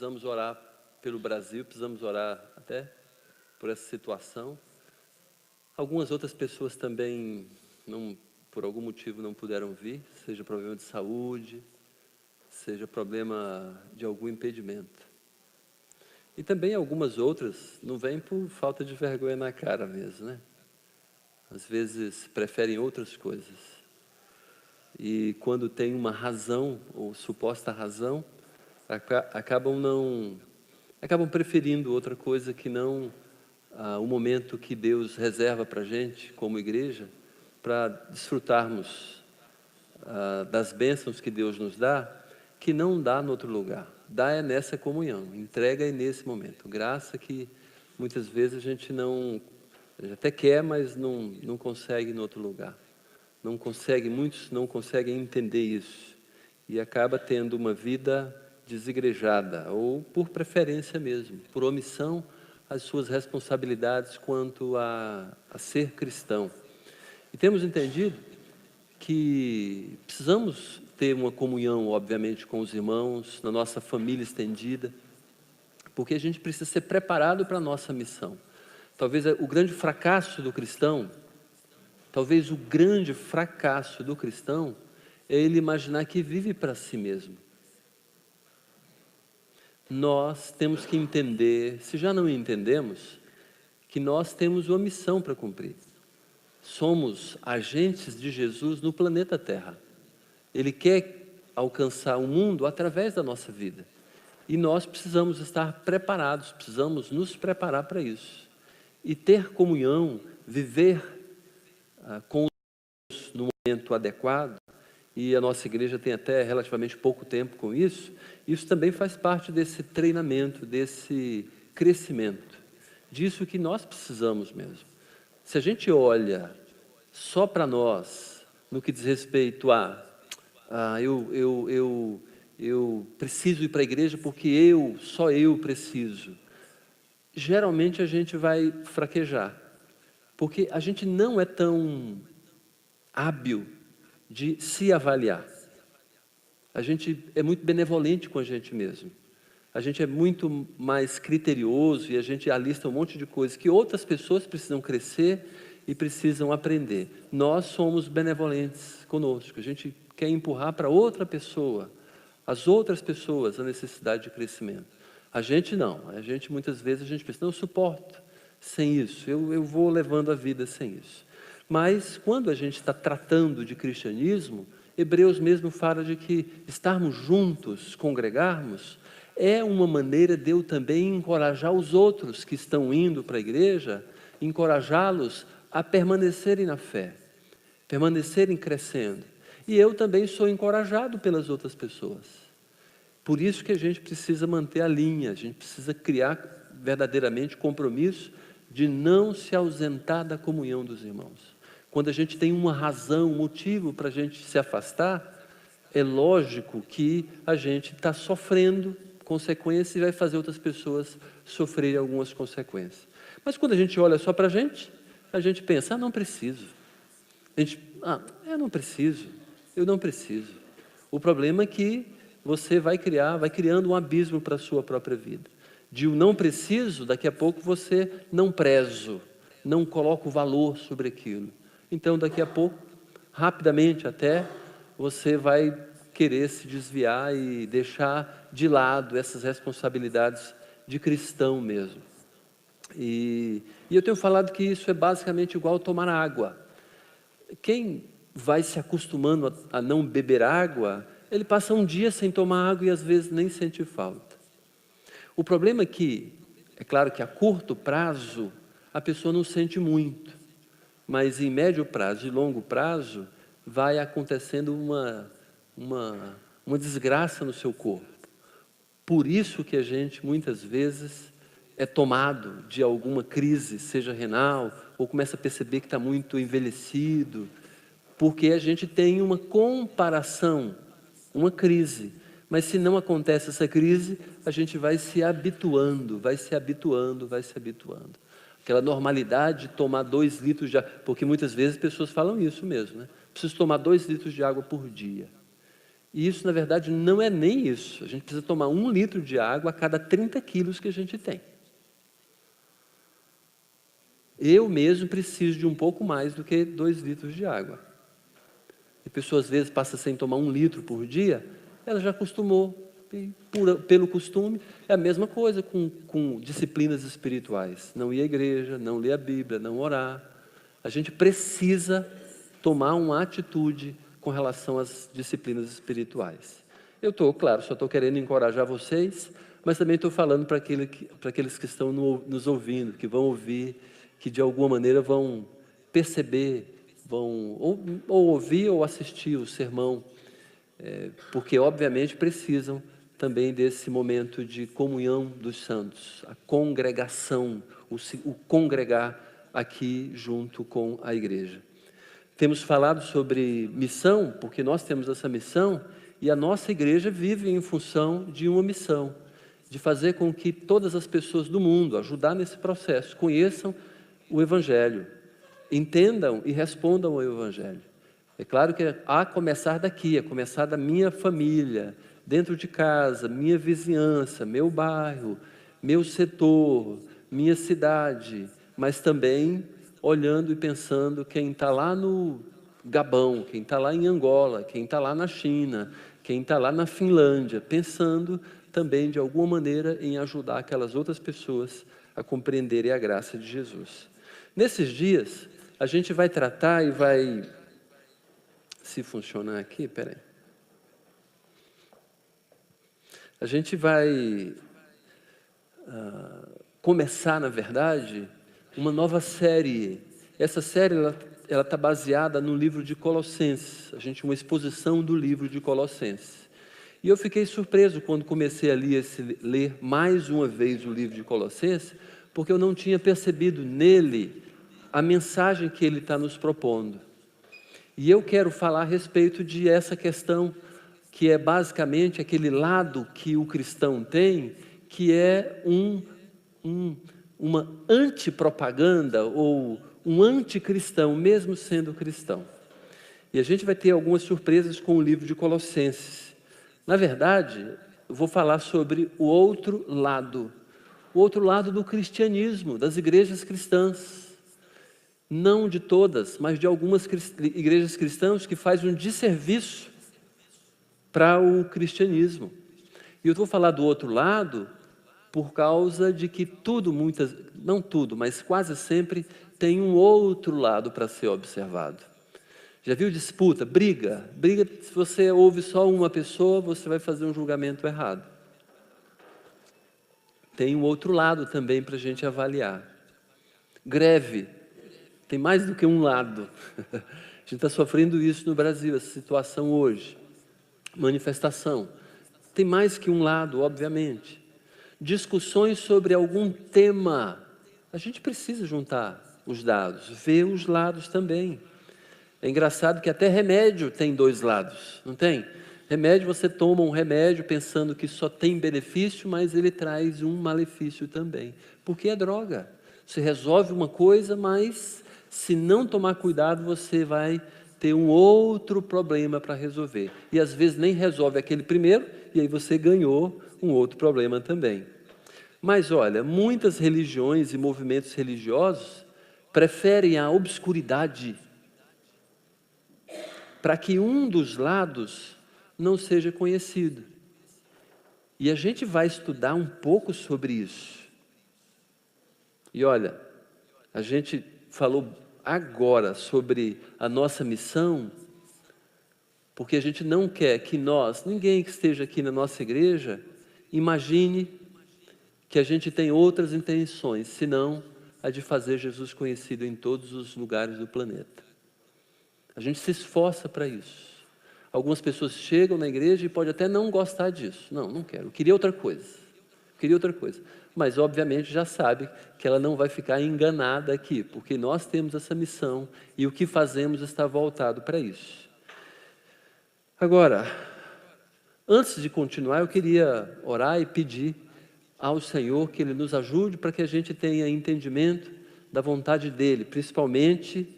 precisamos orar pelo Brasil, precisamos orar até por essa situação. Algumas outras pessoas também, por algum motivo, não puderam vir, seja problema de saúde, seja problema de algum impedimento. E também algumas outras não vêm por falta de vergonha na cara mesmo, né? Às vezes preferem outras coisas. E quando tem uma razão, ou suposta razão, acabam preferindo outra coisa que não o momento que Deus reserva para a gente, como igreja, para desfrutarmos das bênçãos que Deus nos dá, que não dá no outro lugar. Dá é nessa comunhão, entrega é nesse momento. Graça que muitas vezes a gente até quer, mas não consegue no outro lugar. Muitos não conseguem entender isso. E acaba tendo uma vida desigrejada, ou por preferência mesmo, por omissão às suas responsabilidades quanto a ser cristão. E temos entendido que precisamos ter uma comunhão, obviamente, com os irmãos, na nossa família estendida, porque a gente precisa ser preparado para a nossa missão. Talvez o grande fracasso do cristão é ele imaginar que vive para si mesmo. Nós temos que entender, se já não entendemos, que nós temos uma missão para cumprir. Somos agentes de Jesus no planeta Terra. Ele quer alcançar o mundo através da nossa vida. E nós precisamos estar preparados, precisamos nos preparar para isso. E ter comunhão, viver com os no momento adequado, e a nossa igreja tem até relativamente pouco tempo com isso, isso também faz parte desse treinamento, desse crescimento, disso que nós precisamos mesmo. Se a gente olha só para nós, no que diz respeito eu preciso ir para a igreja porque só eu preciso, geralmente a gente vai fraquejar, porque a gente não é tão hábil de se avaliar. A gente é muito benevolente com a gente mesmo. A gente é muito mais criterioso e a gente alista um monte de coisas que outras pessoas precisam crescer e precisam aprender. Nós somos benevolentes conosco. A gente quer empurrar para outra pessoa, as outras pessoas, a necessidade de crescimento. A gente não. Muitas vezes a gente pensa, não, eu suporto sem isso. Eu vou levando a vida sem isso. Mas quando a gente está tratando de cristianismo, Hebreus mesmo fala de que estarmos juntos, congregarmos, é uma maneira de eu também encorajar os outros que estão indo para a igreja, encorajá-los a permanecerem na fé, permanecerem crescendo. E eu também sou encorajado pelas outras pessoas. Por isso que a gente precisa manter a linha, a gente precisa criar verdadeiramente compromisso de não se ausentar da comunhão dos irmãos. Quando a gente tem uma razão, um motivo para a gente se afastar, é lógico que a gente está sofrendo consequências e vai fazer outras pessoas sofrerem algumas consequências. Mas quando a gente olha só para a gente pensa, não preciso. Eu não preciso. O problema é que você vai criando um abismo para a sua própria vida. De um não preciso, daqui a pouco você não prezo, não coloca o valor sobre aquilo. Então, daqui a pouco, rapidamente até, você vai querer se desviar e deixar de lado essas responsabilidades de cristão mesmo. E eu tenho falado que isso é basicamente igual tomar água. Quem vai se acostumando a não beber água, ele passa um dia sem tomar água e às vezes nem sente falta. O problema é que, é claro que a curto prazo, a pessoa não sente muito. Mas em médio prazo e longo prazo, vai acontecendo uma desgraça no seu corpo. Por isso que a gente, muitas vezes, é tomado de alguma crise, seja renal, ou começa a perceber que está muito envelhecido, porque a gente tem uma comparação, uma crise. Mas se não acontece essa crise, a gente vai se habituando. Aquela normalidade de tomar 2 litros de água, porque muitas vezes as pessoas falam isso mesmo, né? Preciso tomar 2 litros de água por dia. E isso, na verdade, não é nem isso. A gente precisa tomar 1 litro de água a cada 30 quilos que a gente tem. Eu mesmo preciso de um pouco mais do que 2 litros de água. E a pessoa, às vezes, passa sem tomar 1 litro por dia, ela já acostumou, pelo costume. É a mesma coisa com disciplinas espirituais. Não ir à igreja, não ler a Bíblia, não orar. A gente precisa tomar uma atitude com relação às disciplinas espirituais. Eu estou, claro, só estou querendo encorajar vocês, mas também estou falando para aqueles que estão nos ouvindo, que vão ouvir, que de alguma maneira vão perceber, vão ou ouvir ou assistir o sermão, porque obviamente precisam também desse momento de comunhão dos santos, a congregação, o congregar aqui junto com a igreja. Temos falado sobre missão, porque nós temos essa missão, e a nossa igreja vive em função de uma missão, de fazer com que todas as pessoas do mundo, ajudar nesse processo, conheçam o Evangelho, entendam e respondam ao Evangelho. É claro que a começar daqui, a começar da minha família, dentro de casa, minha vizinhança, meu bairro, meu setor, minha cidade, mas também olhando e pensando quem está lá no Gabão, quem está lá em Angola, quem está lá na China, quem está lá na Finlândia, pensando também de alguma maneira em ajudar aquelas outras pessoas a compreenderem a graça de Jesus. Nesses dias, a gente vai tratar e vai, se funcionar aqui, peraí. A gente vai começar, na verdade, uma nova série. Essa série ela está baseada no livro de Colossenses. Uma exposição do livro de Colossenses. E eu fiquei surpreso quando comecei a ler mais uma vez o livro de Colossenses, porque eu não tinha percebido nele a mensagem que ele está nos propondo. E eu quero falar a respeito de essa questão, que é basicamente aquele lado que o cristão tem, que é uma antipropaganda ou um anticristão, mesmo sendo cristão. E a gente vai ter algumas surpresas com o livro de Colossenses. Na verdade, eu vou falar sobre o outro lado do cristianismo, das igrejas cristãs. Não de todas, mas de algumas igrejas cristãs que fazem um desserviço para o cristianismo. E eu vou falar do outro lado por causa de que não tudo, mas quase sempre tem um outro lado para ser observado. Já viu disputa, briga? Briga, se você ouve só uma pessoa, você vai fazer um julgamento errado. Tem um outro lado também para a gente avaliar. Greve, tem mais do que um lado. A gente está sofrendo isso no Brasil, essa situação hoje. Manifestação, tem mais que um lado, obviamente. Discussões sobre algum tema, a gente precisa juntar os dados, ver os lados também. É engraçado que até remédio tem 2 lados, não tem? Remédio, você toma um remédio pensando que só tem benefício, mas ele traz um malefício também, porque é droga. Você resolve uma coisa, mas se não tomar cuidado, você vai ter um outro problema para resolver. E às vezes nem resolve aquele primeiro, e aí você ganhou um outro problema também. Mas olha, muitas religiões e movimentos religiosos preferem a obscuridade para que um dos lados não seja conhecido. E a gente vai estudar um pouco sobre isso. E olha, a gente falou agora sobre a nossa missão, porque a gente não quer que ninguém que esteja aqui na nossa igreja, imagine que a gente tem outras intenções, senão a de fazer Jesus conhecido em todos os lugares do planeta. A gente se esforça para isso. Algumas pessoas chegam na igreja e podem até não gostar disso. Não quero, eu queria outra coisa. Mas obviamente já sabe que ela não vai ficar enganada aqui, porque nós temos essa missão e o que fazemos está voltado para isso. Agora, antes de continuar, eu queria orar e pedir ao Senhor que Ele nos ajude para que a gente tenha entendimento da vontade dEle, principalmente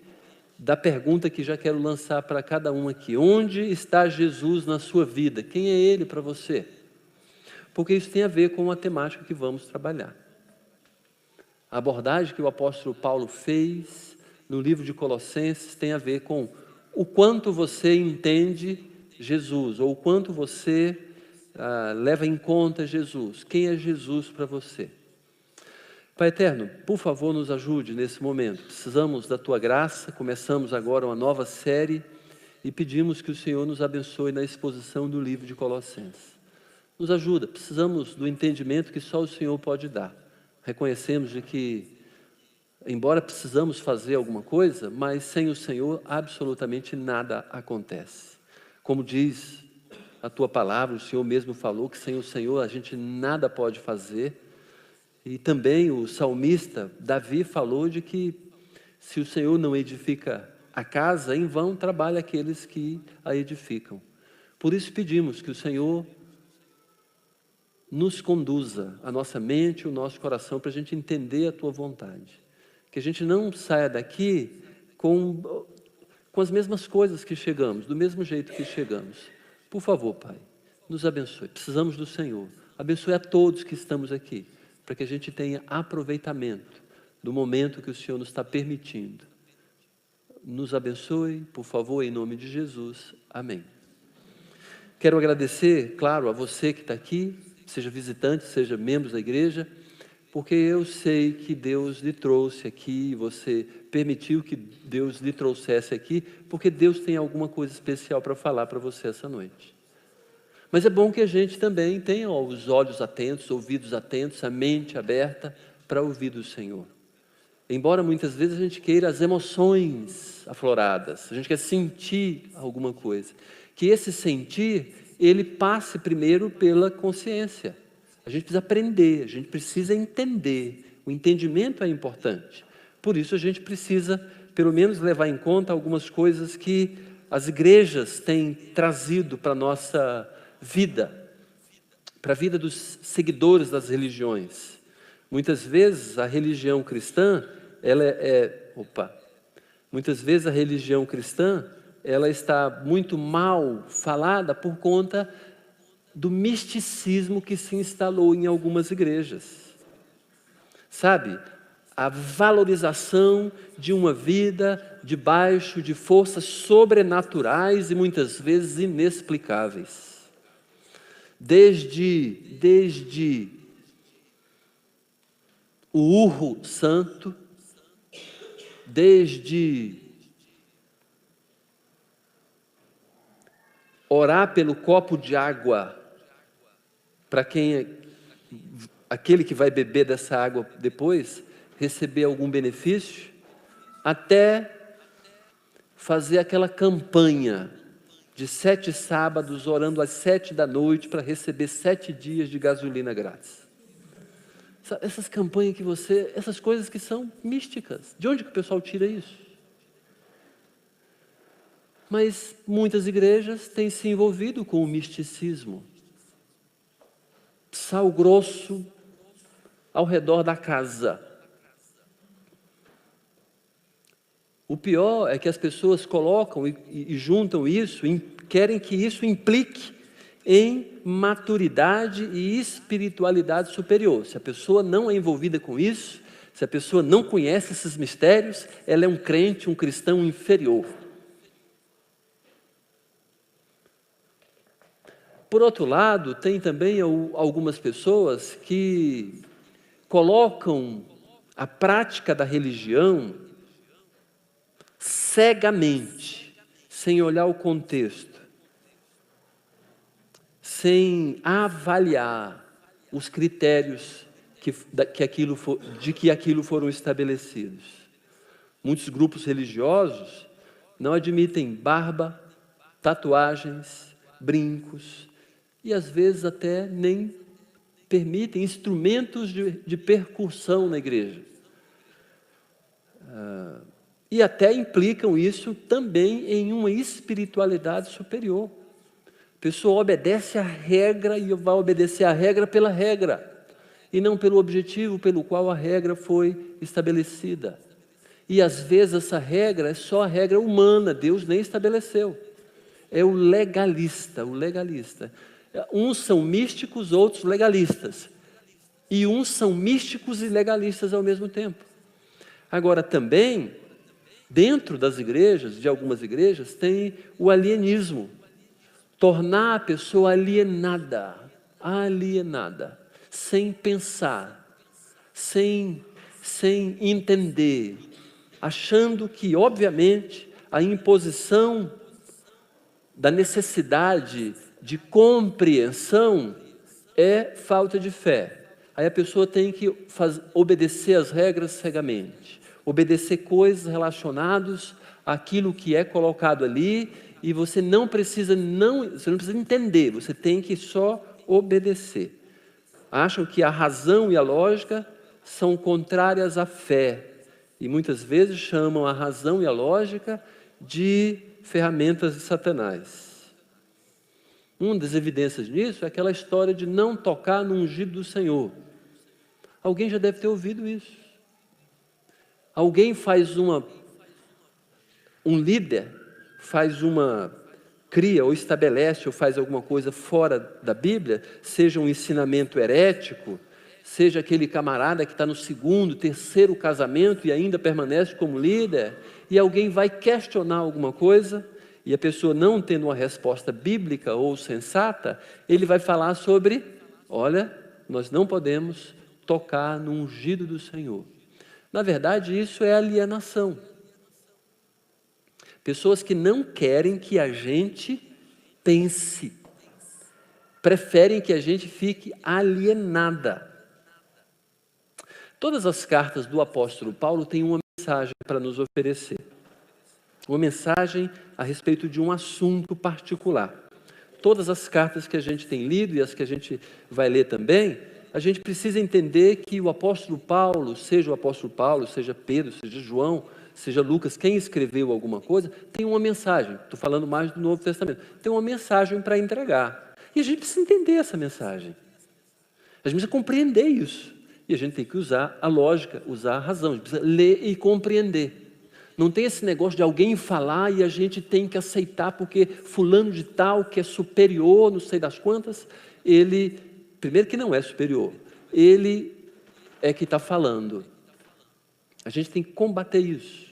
da pergunta que já quero lançar para cada um aqui. Onde está Jesus na sua vida? Quem é Ele para você? Porque isso tem a ver com a temática que vamos trabalhar. A abordagem que o apóstolo Paulo fez no livro de Colossenses tem a ver com o quanto você entende Jesus, ou o quanto você leva em conta Jesus. Quem é Jesus para você? Pai eterno, por favor, nos ajude nesse momento. Precisamos da Tua graça. Começamos agora uma nova série e pedimos que o Senhor nos abençoe na exposição do livro de Colossenses. Nos ajuda, precisamos do entendimento que só o Senhor pode dar. Reconhecemos de que, embora precisamos fazer alguma coisa, mas sem o Senhor absolutamente nada acontece. Como diz a Tua palavra, o Senhor mesmo falou que sem o Senhor a gente nada pode fazer. E também o salmista Davi falou de que se o Senhor não edifica a casa, em vão trabalha aqueles que a edificam. Por isso pedimos que o Senhor nos conduza, a nossa mente, o nosso coração, para a gente entender a Tua vontade. Que a gente não saia daqui com as mesmas coisas que chegamos, do mesmo jeito que chegamos. Por favor, Pai, nos abençoe. Precisamos do Senhor. Abençoe a todos que estamos aqui, para que a gente tenha aproveitamento do momento que o Senhor nos está permitindo. Nos abençoe, por favor, em nome de Jesus. Amém. Quero agradecer, claro, a você que está aqui, seja visitante, seja membro da igreja, porque eu sei que Deus lhe trouxe aqui, você permitiu que Deus lhe trouxesse aqui, porque Deus tem alguma coisa especial para falar para você essa noite. Mas é bom que a gente também tenha os olhos atentos, ouvidos atentos, a mente aberta para ouvir do Senhor. Embora muitas vezes a gente queira as emoções afloradas, a gente quer sentir alguma coisa, que esse sentir, ele passe primeiro pela consciência. A gente precisa aprender, a gente precisa entender, o entendimento é importante. Por isso a gente precisa, pelo menos, levar em conta algumas coisas que as igrejas têm trazido para a nossa vida, para a vida dos seguidores das religiões. Muitas vezes a religião cristã, muitas vezes a religião cristã, ela está muito mal falada por conta do misticismo que se instalou em algumas igrejas. Sabe, a valorização de uma vida debaixo de forças sobrenaturais e muitas vezes inexplicáveis. Desde o urro santo, desde orar pelo copo de água para aquele que vai beber dessa água depois receber algum benefício, até fazer aquela campanha de 7 sábados orando às 7 da noite para receber 7 dias de gasolina grátis. Essas campanhas essas coisas que são místicas, de onde que o pessoal tira isso? Mas muitas igrejas têm se envolvido com o misticismo. Sal grosso ao redor da casa. O pior é que as pessoas colocam e juntam isso, querem que isso implique em maturidade e espiritualidade superior. Se a pessoa não é envolvida com isso, se a pessoa não conhece esses mistérios, ela é um crente, um cristão inferior. Por outro lado, tem também algumas pessoas que colocam a prática da religião cegamente, sem olhar o contexto, sem avaliar os critérios de que aquilo foram estabelecidos. Muitos grupos religiosos não admitem barba, tatuagens, brincos, e às vezes até nem permitem instrumentos de percussão na igreja. E até implicam isso também em uma espiritualidade superior. A pessoa obedece à regra e vai obedecer à regra pela regra, e não pelo objetivo pelo qual a regra foi estabelecida. E às vezes essa regra é só a regra humana, Deus nem estabeleceu. É o legalista, o legalista. Uns são místicos, outros legalistas. E uns são místicos e legalistas ao mesmo tempo. Agora também, dentro das igrejas, de algumas igrejas, tem o alienismo. Tornar a pessoa alienada, sem pensar, sem entender, achando que, obviamente, a imposição da necessidade de compreensão é falta de fé. Aí a pessoa tem que obedecer as regras cegamente, obedecer coisas relacionadas àquilo que é colocado ali, e você não precisa entender, você tem que só obedecer. Acham que a razão e a lógica são contrárias à fé, e muitas vezes chamam a razão e a lógica de ferramentas de Satanás. Uma das evidências disso é aquela história de não tocar no ungido do Senhor. Alguém já deve ter ouvido isso. Alguém um líder cria ou estabelece ou faz alguma coisa fora da Bíblia, seja um ensinamento herético, seja aquele camarada que está no segundo, terceiro casamento e ainda permanece como líder, e alguém vai questionar alguma coisa, e a pessoa não tendo uma resposta bíblica ou sensata, ele vai falar sobre, olha, nós não podemos tocar no ungido do Senhor. Na verdade, isso é alienação. Pessoas que não querem que a gente pense, preferem que a gente fique alienada. Todas as cartas do apóstolo Paulo têm uma mensagem para nos oferecer. Uma mensagem a respeito de um assunto particular. Todas as cartas que a gente tem lido e as que a gente vai ler também, a gente precisa entender que o apóstolo Paulo, seja Pedro, seja João, seja Lucas, quem escreveu alguma coisa, tem uma mensagem. Estou falando mais do Novo Testamento. Tem uma mensagem para entregar. E a gente precisa entender essa mensagem. A gente precisa compreender isso. E a gente tem que usar a lógica, usar a razão. A gente precisa ler e compreender. Não tem esse negócio de alguém falar e a gente tem que aceitar porque fulano de tal, que é superior, não sei das quantas, ele, primeiro que não é superior, ele é que está falando. A gente tem que combater isso.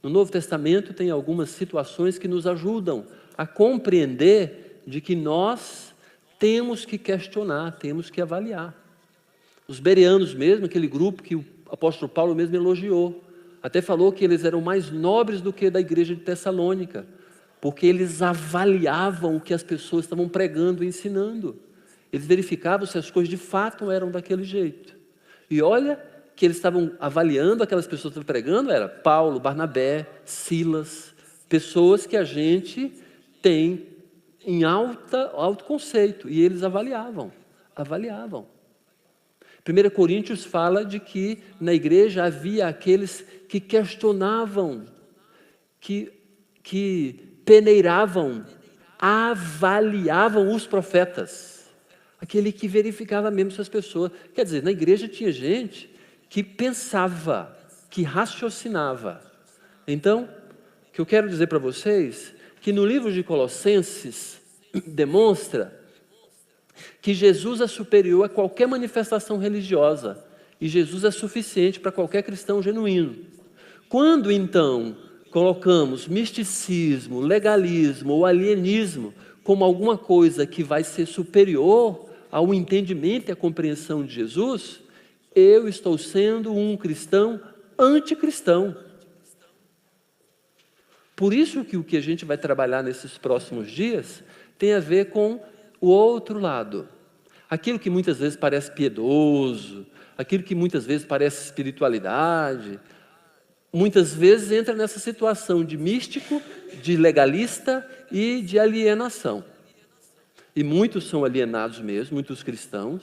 No Novo Testamento tem algumas situações que nos ajudam a compreender de que nós temos que questionar, temos que avaliar. Os bereanos mesmo, aquele grupo que o apóstolo Paulo mesmo elogiou, até falou que eles eram mais nobres do que da igreja de Tessalônica, porque eles avaliavam o que as pessoas estavam pregando e ensinando. Eles verificavam se as coisas de fato eram daquele jeito. E olha que eles estavam avaliando aquelas pessoas que estavam pregando, era Paulo, Barnabé, Silas, pessoas que a gente tem em alto conceito, e eles avaliavam. 1 Coríntios fala de que na igreja havia aqueles que questionavam, que peneiravam, avaliavam os profetas. Aquele que verificava mesmo essas pessoas. Quer dizer, na igreja tinha gente que pensava, que raciocinava. Então, o que eu quero dizer para vocês, que no livro de Colossenses demonstra que Jesus é superior a qualquer manifestação religiosa e Jesus é suficiente para qualquer cristão genuíno. Quando então colocamos misticismo, legalismo ou alienismo como alguma coisa que vai ser superior ao entendimento e à compreensão de Jesus, eu estou sendo um cristão anticristão. Por isso que o que a gente vai trabalhar nesses próximos dias tem a ver com o outro lado. Aquilo que muitas vezes parece piedoso, aquilo que muitas vezes parece espiritualidade, muitas vezes entra nessa situação de místico, de legalista e de alienação. E muitos são alienados mesmo, muitos cristãos,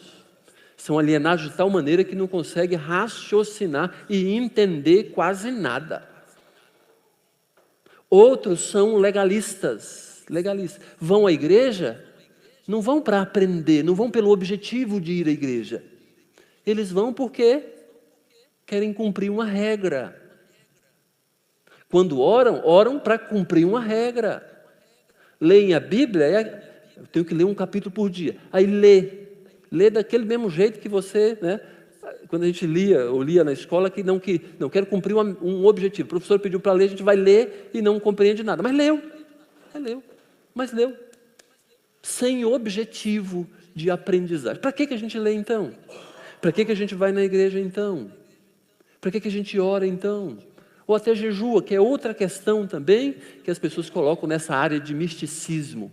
são alienados de tal maneira que não conseguem raciocinar e entender quase nada. Outros são legalistas. Vão à igreja, não vão para aprender, não vão pelo objetivo de ir à igreja. Eles vão porque querem cumprir uma regra. Quando oram, oram para cumprir uma regra. Leem a Bíblia, eu tenho que ler um capítulo por dia. Aí lê daquele mesmo jeito que você, né? Quando a gente lia na escola, que não quero cumprir um objetivo. O professor pediu para ler, a gente vai ler e não compreende nada. Mas leu. Sem objetivo de aprendizagem. Para que a gente lê então? Para que a gente vai na igreja então? Para que a gente ora então? Ou até jejua, que é outra questão também que as pessoas colocam nessa área de misticismo.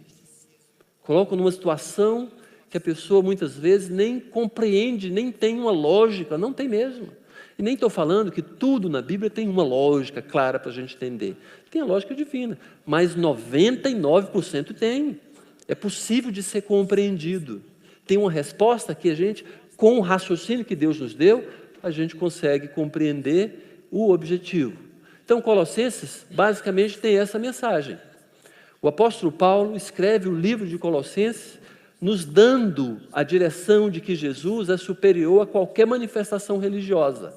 Colocam numa situação que a pessoa muitas vezes nem compreende, nem tem uma lógica, não tem mesmo. E nem estou falando que tudo na Bíblia tem uma lógica clara para a gente entender. Tem a lógica divina, mas 99% tem. É possível de ser compreendido. Tem uma resposta que a gente, com o raciocínio que Deus nos deu, a gente consegue compreender o objetivo. Então, Colossenses, basicamente, tem essa mensagem. O apóstolo Paulo escreve o livro de Colossenses, nos dando a direção de que Jesus é superior a qualquer manifestação religiosa,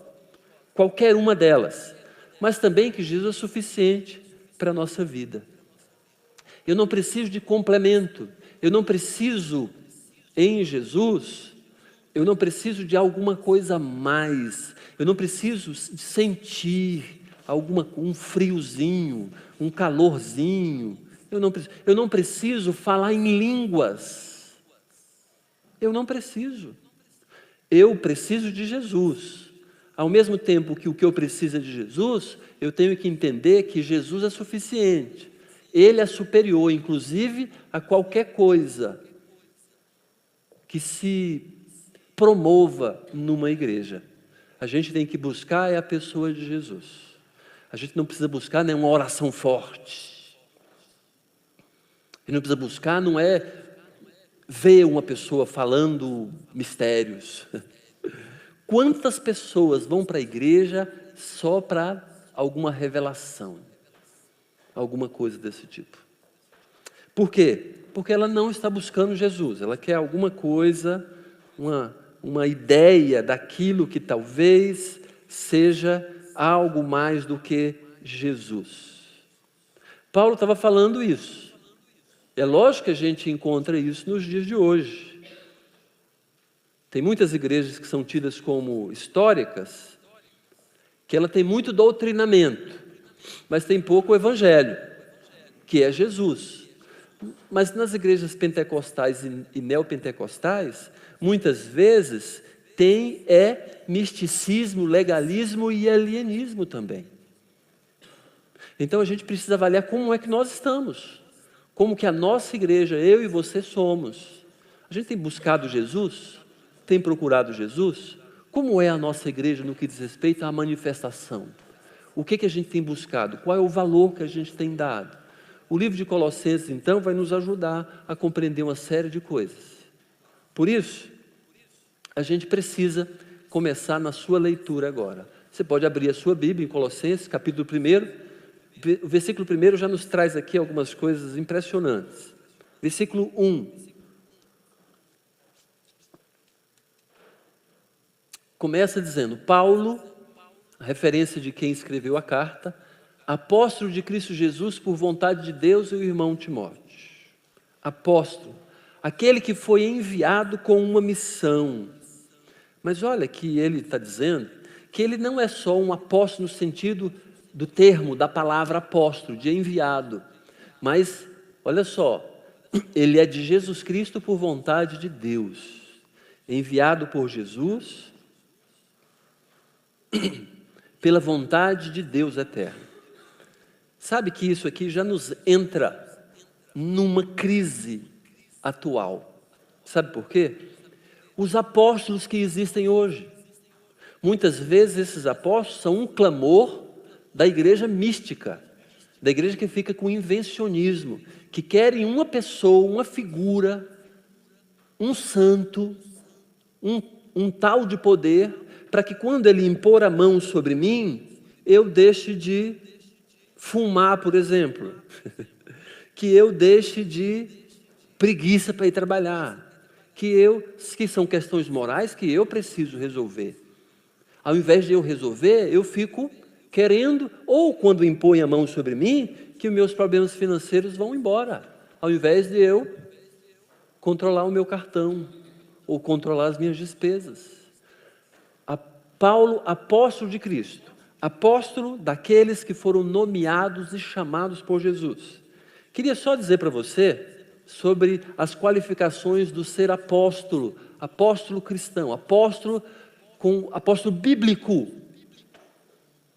qualquer uma delas, mas também que Jesus é suficiente para a nossa vida. Eu não preciso de complemento, eu não preciso em Jesus, eu não preciso de alguma coisa a mais, eu não preciso sentir um friozinho, um calorzinho, eu não preciso falar em línguas, eu não preciso, eu preciso de Jesus. Ao mesmo tempo que o que eu preciso é de Jesus, eu tenho que entender que Jesus é suficiente, Ele é superior, inclusive, a qualquer coisa que se promova numa igreja. A gente tem que buscar a pessoa de Jesus. A gente não precisa buscar nenhuma oração forte. A gente não precisa buscar, não é ver uma pessoa falando mistérios. Quantas pessoas vão para a igreja só para alguma revelação? Alguma coisa desse tipo. Por quê? Porque ela não está buscando Jesus. Ela quer alguma coisa, uma ideia daquilo que talvez seja algo mais do que Jesus. Paulo estava falando isso. É lógico que a gente encontra isso nos dias de hoje. Tem muitas igrejas que são tidas como históricas, que ela tem muito doutrinamento, mas tem pouco evangelho, que é Jesus. Mas nas igrejas pentecostais e neopentecostais, muitas vezes tem misticismo, legalismo e alienismo também. Então a gente precisa avaliar como é que nós estamos, como que a nossa igreja, eu e você somos. A gente tem buscado Jesus? Tem procurado Jesus? Como é a nossa igreja no que diz respeito à manifestação? O que a gente tem buscado? Qual é o valor que a gente tem dado? O livro de Colossenses, então, vai nos ajudar a compreender uma série de coisas. Por isso, a gente precisa começar na sua leitura agora. Você pode abrir a sua Bíblia em Colossenses, capítulo 1. O versículo 1 já nos traz aqui algumas coisas impressionantes. Versículo 1. Começa dizendo: Paulo, a referência de quem escreveu a carta, apóstolo de Cristo Jesus por vontade de Deus, e o irmão Timóteo. Apóstolo, aquele que foi enviado com uma missão. Mas olha que ele está dizendo que ele não é só um apóstolo no sentido do termo, da palavra apóstolo, de enviado. Mas, olha só, ele é de Jesus Cristo por vontade de Deus. Enviado por Jesus, pela vontade de Deus eterno. Sabe que isso aqui já nos entra numa crise atual. Sabe por quê? Os apóstolos que existem hoje, muitas vezes esses apóstolos são um clamor da igreja mística, da igreja que fica com invencionismo, que querem uma pessoa, uma figura, um santo, um tal de poder, para que quando ele impor a mão sobre mim, eu deixe de fumar, por exemplo, que eu deixe de preguiça para ir trabalhar, que são questões morais que eu preciso resolver. Ao invés de eu resolver, eu fico querendo, ou quando impõe a mão sobre mim, que os meus problemas financeiros vão embora, ao invés de eu controlar o meu cartão, ou controlar as minhas despesas. Paulo, apóstolo de Cristo, apóstolo daqueles que foram nomeados e chamados por Jesus. Queria só dizer para você sobre as qualificações do ser apóstolo, apóstolo cristão, apóstolo bíblico.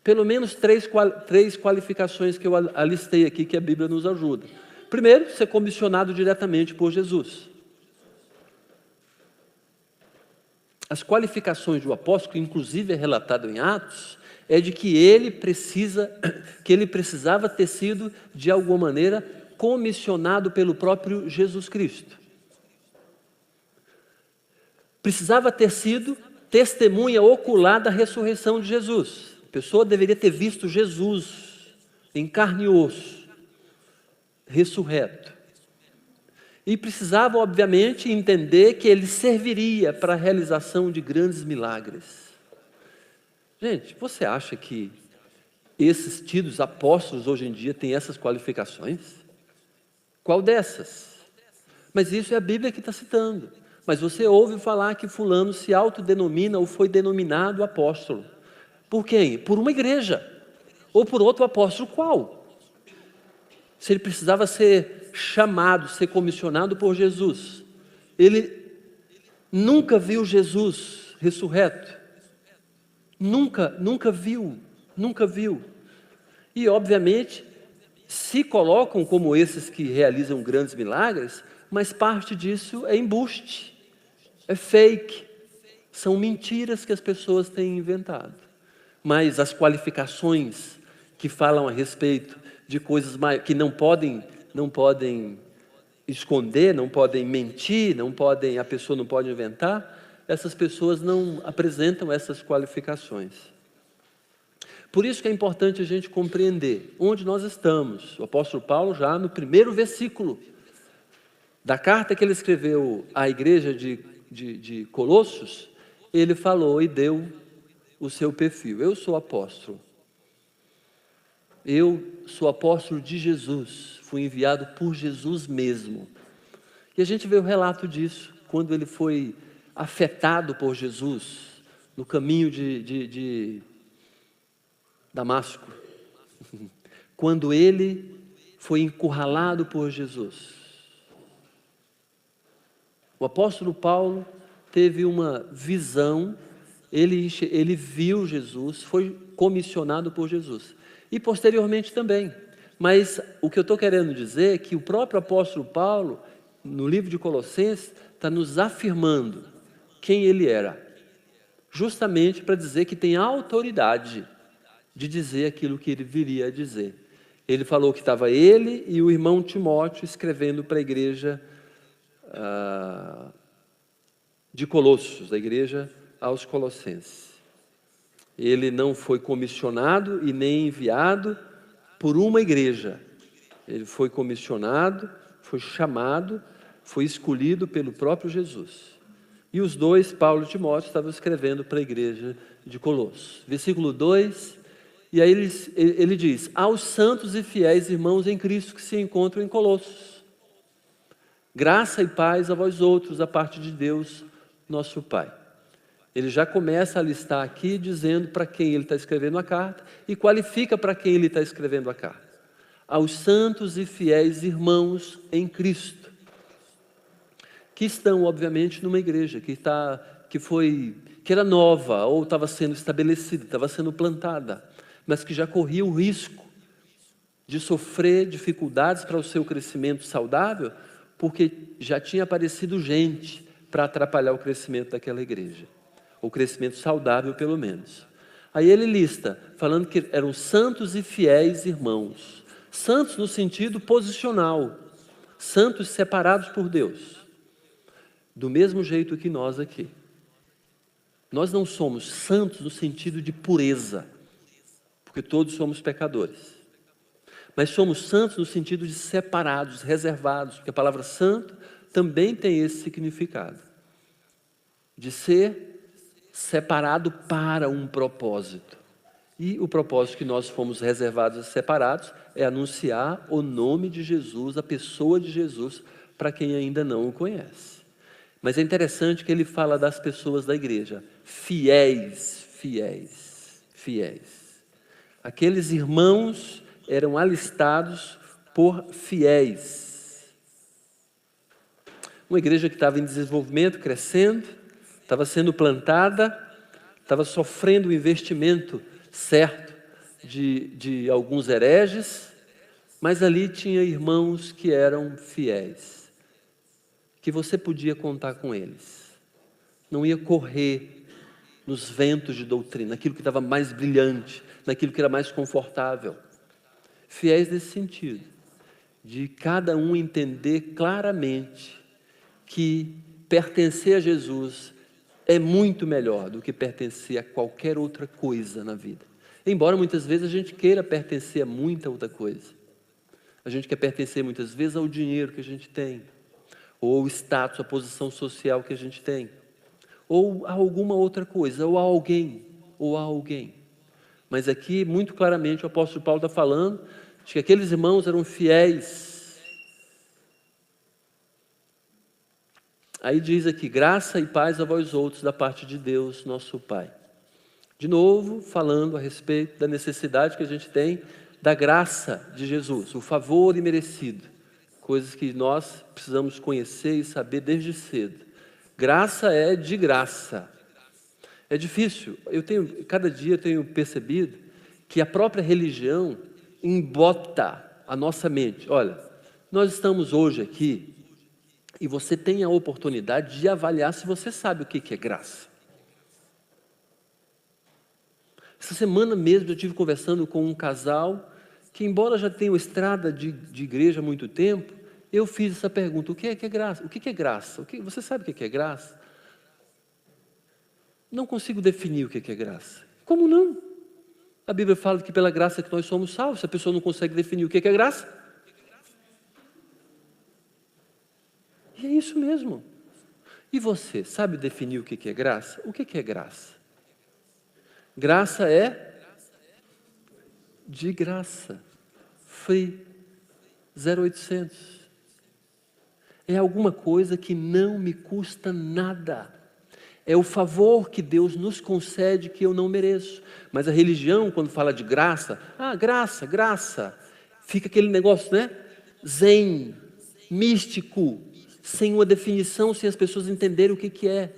Pelo menos três qualificações que eu alistei aqui, que a Bíblia nos ajuda. Primeiro, ser comissionado diretamente por Jesus. As qualificações do apóstolo, que inclusive é relatado em Atos, é de que ele precisava ter sido, de alguma maneira, comissionado pelo próprio Jesus Cristo. Precisava ter sido testemunha ocular da ressurreição de Jesus. A pessoa deveria ter visto Jesus em carne e osso, ressurreto. E precisava, obviamente, entender que ele serviria para a realização de grandes milagres. Gente, você acha que esses tidos apóstolos hoje em dia têm essas qualificações? Qual dessas? Mas isso é a Bíblia que está citando. Mas você ouve falar que fulano se autodenomina ou foi denominado apóstolo. Por quem? Por uma igreja. Ou por outro apóstolo qual? Se ele precisava ser chamado, ser comissionado por Jesus. Ele nunca viu Jesus ressurreto. Nunca viu. E, obviamente, se colocam como esses que realizam grandes milagres, mas parte disso é embuste, é fake, são mentiras que as pessoas têm inventado. Mas as qualificações que falam a respeito de coisas que não podem esconder, não podem mentir, a pessoa não pode inventar, essas pessoas não apresentam essas qualificações. Por isso que é importante a gente compreender onde nós estamos. O apóstolo Paulo, já no primeiro versículo da carta que ele escreveu à igreja de Colossos, ele falou e deu o seu perfil. Eu sou apóstolo. Eu sou apóstolo de Jesus, fui enviado por Jesus mesmo. E a gente vê o relato disso, quando ele foi afetado por Jesus, no caminho de Damasco. Quando ele foi encurralado por Jesus. O apóstolo Paulo teve uma visão, ele viu Jesus, foi comissionado por Jesus. E posteriormente também. Mas o que eu estou querendo dizer é que o próprio apóstolo Paulo, no livro de Colossenses, está nos afirmando quem ele era. Justamente para dizer que tem autoridade de dizer aquilo que ele viria a dizer. Ele falou que estava ele e o irmão Timóteo escrevendo para a igreja de Colossos, da igreja aos Colossenses. Ele não foi comissionado e nem enviado por uma igreja. Ele foi comissionado, foi chamado, foi escolhido pelo próprio Jesus. E os dois, Paulo e Timóteo, estavam escrevendo para a igreja de Colossos. Versículo 2, e aí ele diz: aos santos e fiéis irmãos em Cristo que se encontram em Colossos. Graça e paz a vós outros, da parte de Deus, nosso Pai. Ele já começa a listar aqui, dizendo para quem ele está escrevendo a carta, e qualifica para quem ele está escrevendo a carta. Aos santos e fiéis irmãos em Cristo, que estão, obviamente, numa igreja, que era nova, ou estava sendo estabelecida, estava sendo plantada, mas que já corria o risco de sofrer dificuldades para o seu crescimento saudável, porque já tinha aparecido gente para atrapalhar o crescimento daquela igreja. O crescimento saudável, pelo menos. Aí ele lista, falando que eram santos e fiéis irmãos. Santos no sentido posicional. Santos separados por Deus. Do mesmo jeito que nós aqui. Nós não somos santos no sentido de pureza, porque todos somos pecadores. Mas somos santos no sentido de separados, reservados, porque a palavra santo também tem esse significado. De ser separado para um propósito. E o propósito que nós fomos reservados e separados é anunciar o nome de Jesus, a pessoa de Jesus, para quem ainda não o conhece. Mas é interessante que ele fala das pessoas da igreja, fiéis, fiéis, fiéis. Aqueles irmãos eram alistados por fiéis. Uma igreja que estava em desenvolvimento, crescendo, estava sendo plantada, estava sofrendo o investimento certo de alguns hereges, mas ali tinha irmãos que eram fiéis, que você podia contar com eles. Não ia correr nos ventos de doutrina, naquilo que estava mais brilhante, naquilo que era mais confortável. Fiéis nesse sentido, de cada um entender claramente que pertencer a Jesus é muito melhor do que pertencer a qualquer outra coisa na vida. Embora muitas vezes a gente queira pertencer a muita outra coisa. A gente quer pertencer muitas vezes ao dinheiro que a gente tem, ou ao status, à posição social que a gente tem, ou a alguma outra coisa, ou a alguém. Mas aqui, muito claramente, o apóstolo Paulo está falando de que aqueles irmãos eram fiéis. Aí diz aqui, graça e paz a vós outros da parte de Deus, nosso Pai. De novo, falando a respeito da necessidade que a gente tem da graça de Jesus, o favor imerecido, coisas que nós precisamos conhecer e saber desde cedo. Graça é de graça. É difícil. Cada dia eu tenho percebido que a própria religião embota a nossa mente. Olha, nós estamos hoje aqui e você tem a oportunidade de avaliar se você sabe o que é graça. Essa semana mesmo eu estive conversando com um casal que, embora já tenha estrada de igreja há muito tempo, eu fiz essa pergunta, o que é graça? O que é graça? Você sabe o que é graça? Não consigo definir o que é graça. Como não? A Bíblia fala que pela graça que nós somos salvos. Se a pessoa não consegue definir o que é graça, e é isso mesmo. E você sabe definir o que é graça? O que é graça? Graça é de graça, free, 0800. É alguma coisa que não me custa nada. É o favor que Deus nos concede que eu não mereço. Mas a religião, quando fala de graça, graça, fica aquele negócio, né? Zen, místico, sem uma definição, sem as pessoas entenderem o que é.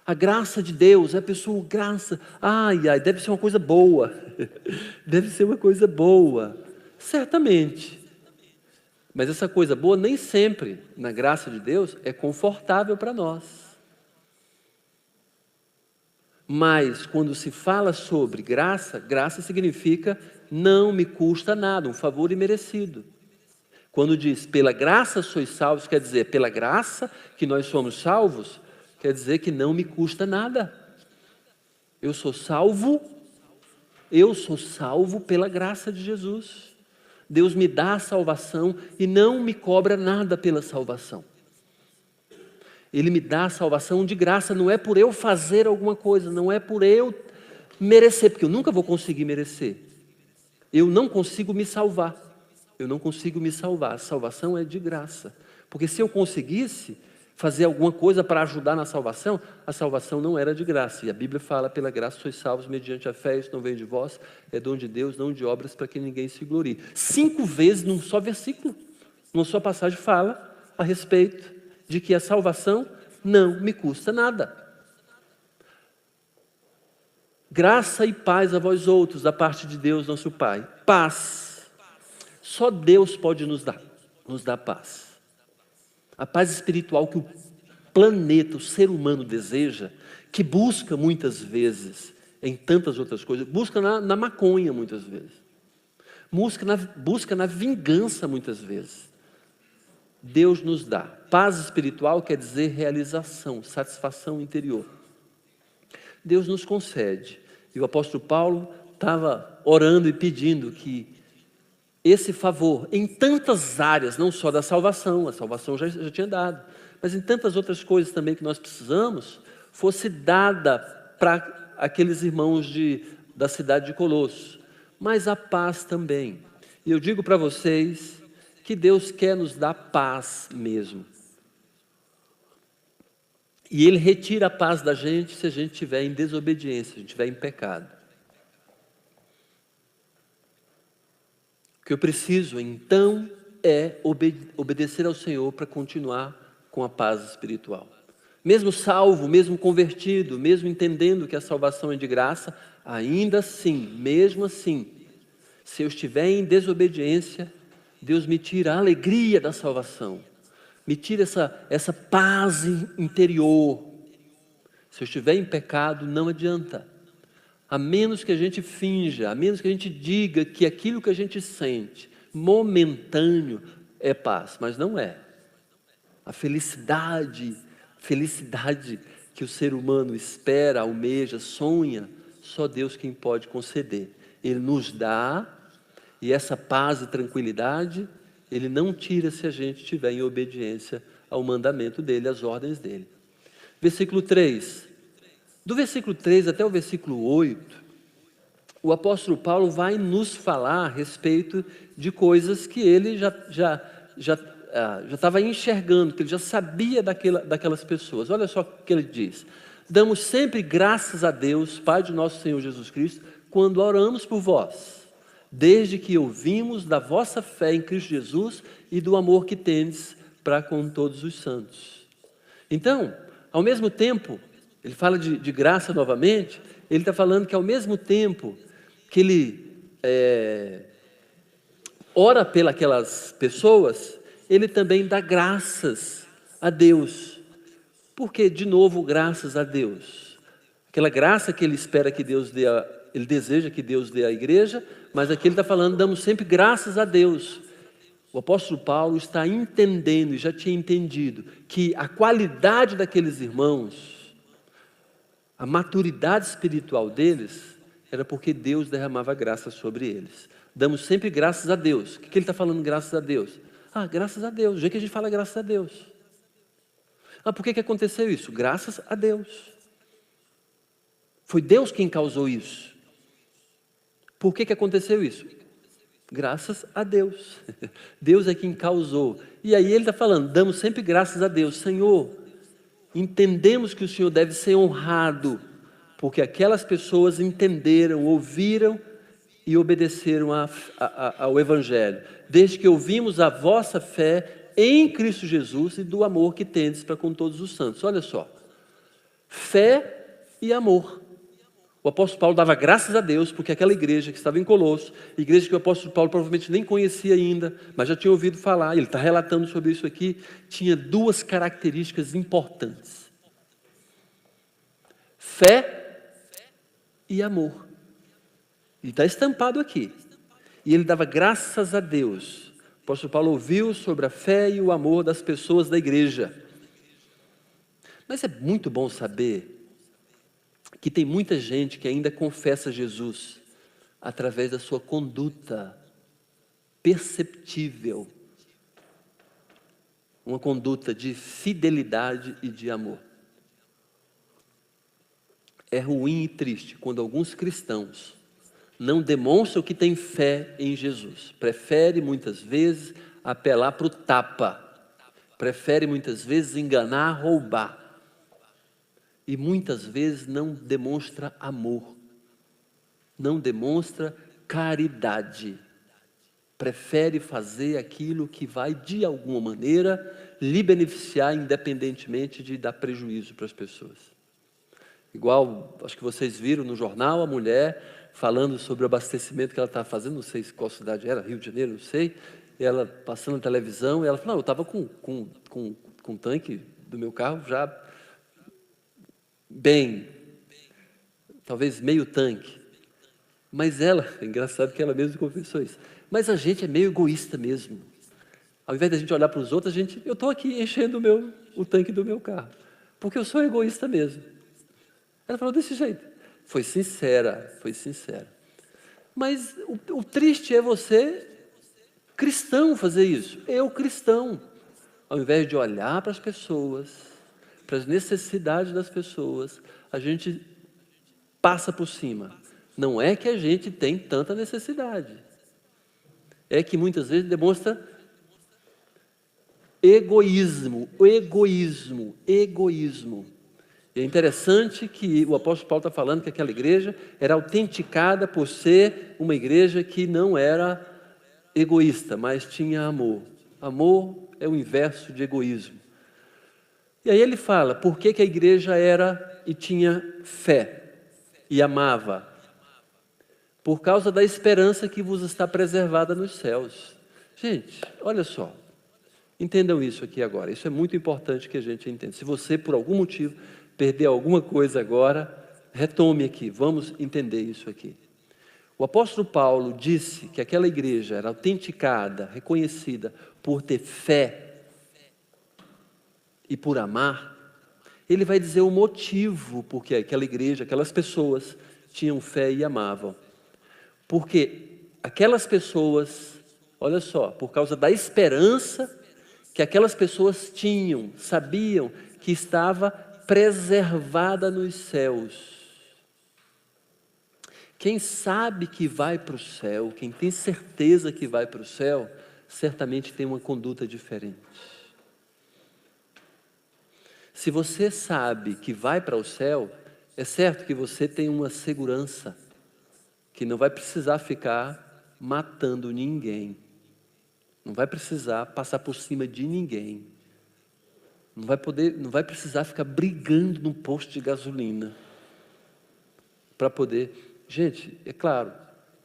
A graça de Deus, a pessoa, graça, deve ser uma coisa boa. Deve ser uma coisa boa. Certamente. Mas essa coisa boa nem sempre, na graça de Deus, é confortável para nós. Mas quando se fala sobre graça, graça significa não me custa nada, um favor imerecido. Quando diz pela graça sois salvos, quer dizer pela graça que nós somos salvos, quer dizer que não me custa nada. Eu sou salvo pela graça de Jesus. Deus me dá a salvação e não me cobra nada pela salvação. Ele me dá a salvação de graça, não é por eu fazer alguma coisa, não é por eu merecer, porque eu nunca vou conseguir merecer. Eu não consigo me salvar. A salvação é de graça. Porque se eu conseguisse fazer alguma coisa para ajudar na salvação, a salvação não era de graça. E a Bíblia fala, pela graça sois salvos mediante a fé, isso não vem de vós, é dom de Deus, não de obras para que ninguém se glorie. 5 vezes num só versículo, numa só passagem fala a respeito de que a salvação não me custa nada. Graça e paz a vós outros, da parte de Deus, nosso Pai. Paz. Só Deus pode nos dar paz. A paz espiritual que o planeta, o ser humano deseja, que busca muitas vezes, em tantas outras coisas, busca na maconha muitas vezes, busca na vingança muitas vezes. Deus nos dá. Paz espiritual quer dizer realização, satisfação interior. Deus nos concede. E o apóstolo Paulo estava orando e pedindo que esse favor, em tantas áreas, não só da salvação, a salvação já tinha dado, mas em tantas outras coisas também que nós precisamos, fosse dada para aqueles irmãos de da cidade de Colosso, mas a paz também. E eu digo para vocês que Deus quer nos dar paz mesmo. E Ele retira a paz da gente se a gente estiver em desobediência, se a gente estiver em pecado. O que eu preciso, então, é obedecer ao Senhor para continuar com a paz espiritual. Mesmo salvo, mesmo convertido, mesmo entendendo que a salvação é de graça, ainda assim, mesmo assim, se eu estiver em desobediência, Deus me tira a alegria da salvação, me tira essa paz interior. Se eu estiver em pecado, não adianta. A menos que a gente finja, a menos que a gente diga que aquilo que a gente sente, momentâneo, é paz, mas não é. A felicidade que o ser humano espera, almeja, sonha, só Deus quem pode conceder. Ele nos dá, e essa paz e tranquilidade, Ele não tira se a gente estiver em obediência ao mandamento dEle, às ordens dEle. Versículo 3. Do versículo 3 até o versículo 8, o apóstolo Paulo vai nos falar a respeito de coisas que ele já estava enxergando, que ele já sabia daquelas pessoas. Olha só o que ele diz: damos sempre graças a Deus, Pai de nosso Senhor Jesus Cristo, quando oramos por vós, desde que ouvimos da vossa fé em Cristo Jesus e do amor que tendes para com todos os santos. Então, ao mesmo tempo, ele fala de graça novamente, ele está falando que ao mesmo tempo que ele ora pelas pessoas, ele também dá graças a Deus. Por que, de novo, graças a Deus? Aquela graça que ele espera que Deus dê, ele deseja que Deus dê à igreja, mas aqui ele está falando, damos sempre graças a Deus. O apóstolo Paulo está entendendo, e já tinha entendido, que a qualidade daqueles irmãos, a maturidade espiritual deles, era porque Deus derramava graça sobre eles. Damos sempre graças a Deus. O que ele está falando, graças a Deus? Graças a Deus. Do jeito que a gente fala graças a Deus. Por que aconteceu isso? Graças a Deus. Foi Deus quem causou isso. Por que aconteceu isso? Graças a Deus. Deus é quem causou. E aí ele está falando, damos sempre graças a Deus. Senhor, entendemos que o Senhor deve ser honrado, porque aquelas pessoas entenderam, ouviram e obedeceram ao Evangelho, desde que ouvimos a vossa fé em Cristo Jesus e do amor que tendes para com todos os santos. Olha só, fé e amor. O apóstolo Paulo dava graças a Deus, porque aquela igreja que estava em Colosso, igreja que o apóstolo Paulo provavelmente nem conhecia ainda, mas já tinha ouvido falar, ele está relatando sobre isso aqui, tinha duas características importantes: fé e amor. E está estampado aqui. E ele dava graças a Deus. O apóstolo Paulo ouviu sobre a fé e o amor das pessoas da igreja. Mas é muito bom saber que tem muita gente que ainda confessa Jesus através da sua conduta perceptível, uma conduta de fidelidade e de amor. É ruim e triste quando alguns cristãos não demonstram que têm fé em Jesus. Prefere muitas vezes apelar para o tapa, prefere muitas vezes enganar, roubar. E muitas vezes não demonstra amor, não demonstra caridade, prefere fazer aquilo que vai de alguma maneira lhe beneficiar, independentemente de dar prejuízo para as pessoas. Igual, acho que vocês viram no jornal, a mulher falando sobre o abastecimento que ela estava fazendo, não sei qual cidade era, Rio de Janeiro, não sei, e ela passando na televisão, e ela falou, não, eu estava com o tanque do meu carro já bem, talvez meio tanque. Mas ela, é engraçado que ela mesma confessou isso, mas a gente é meio egoísta mesmo. Ao invés da gente olhar para os outros, eu estou aqui enchendo o tanque do meu carro, porque eu sou egoísta mesmo. Ela falou desse jeito, foi sincera. Mas o triste é você, cristão, fazer isso. Eu, cristão, ao invés de olhar para as pessoas, para as necessidades das pessoas, a gente passa por cima, Não é que a gente tem tanta necessidade. É que muitas vezes demonstra egoísmo. E é interessante que o apóstolo Paulo está falando que aquela igreja era autenticada por ser uma igreja que não era egoísta, mas tinha amor. Amor é o inverso de egoísmo. E aí ele fala, por que a igreja era e tinha fé e amava? Por causa da esperança que vos está preservada nos céus. Gente, olha só, entendam isso aqui agora, isso é muito importante que a gente entenda. Se você, por algum motivo, perder alguma coisa agora, retome aqui, vamos entender isso aqui. O apóstolo Paulo disse que aquela igreja era autenticada, reconhecida por ter fé e por amar. Ele vai dizer o motivo porque aquela igreja, aquelas pessoas tinham fé e amavam. Porque aquelas pessoas, olha só, por causa da esperança que aquelas pessoas tinham, sabiam que estava preservada nos céus. Quem sabe que vai para o céu, quem tem certeza que vai para o céu, certamente tem uma conduta diferente. Se você sabe que vai para o céu, é certo que você tem uma segurança, que não vai precisar ficar matando ninguém, não vai precisar passar por cima de ninguém, não vai precisar ficar brigando num posto de gasolina, para poder... Gente, é claro,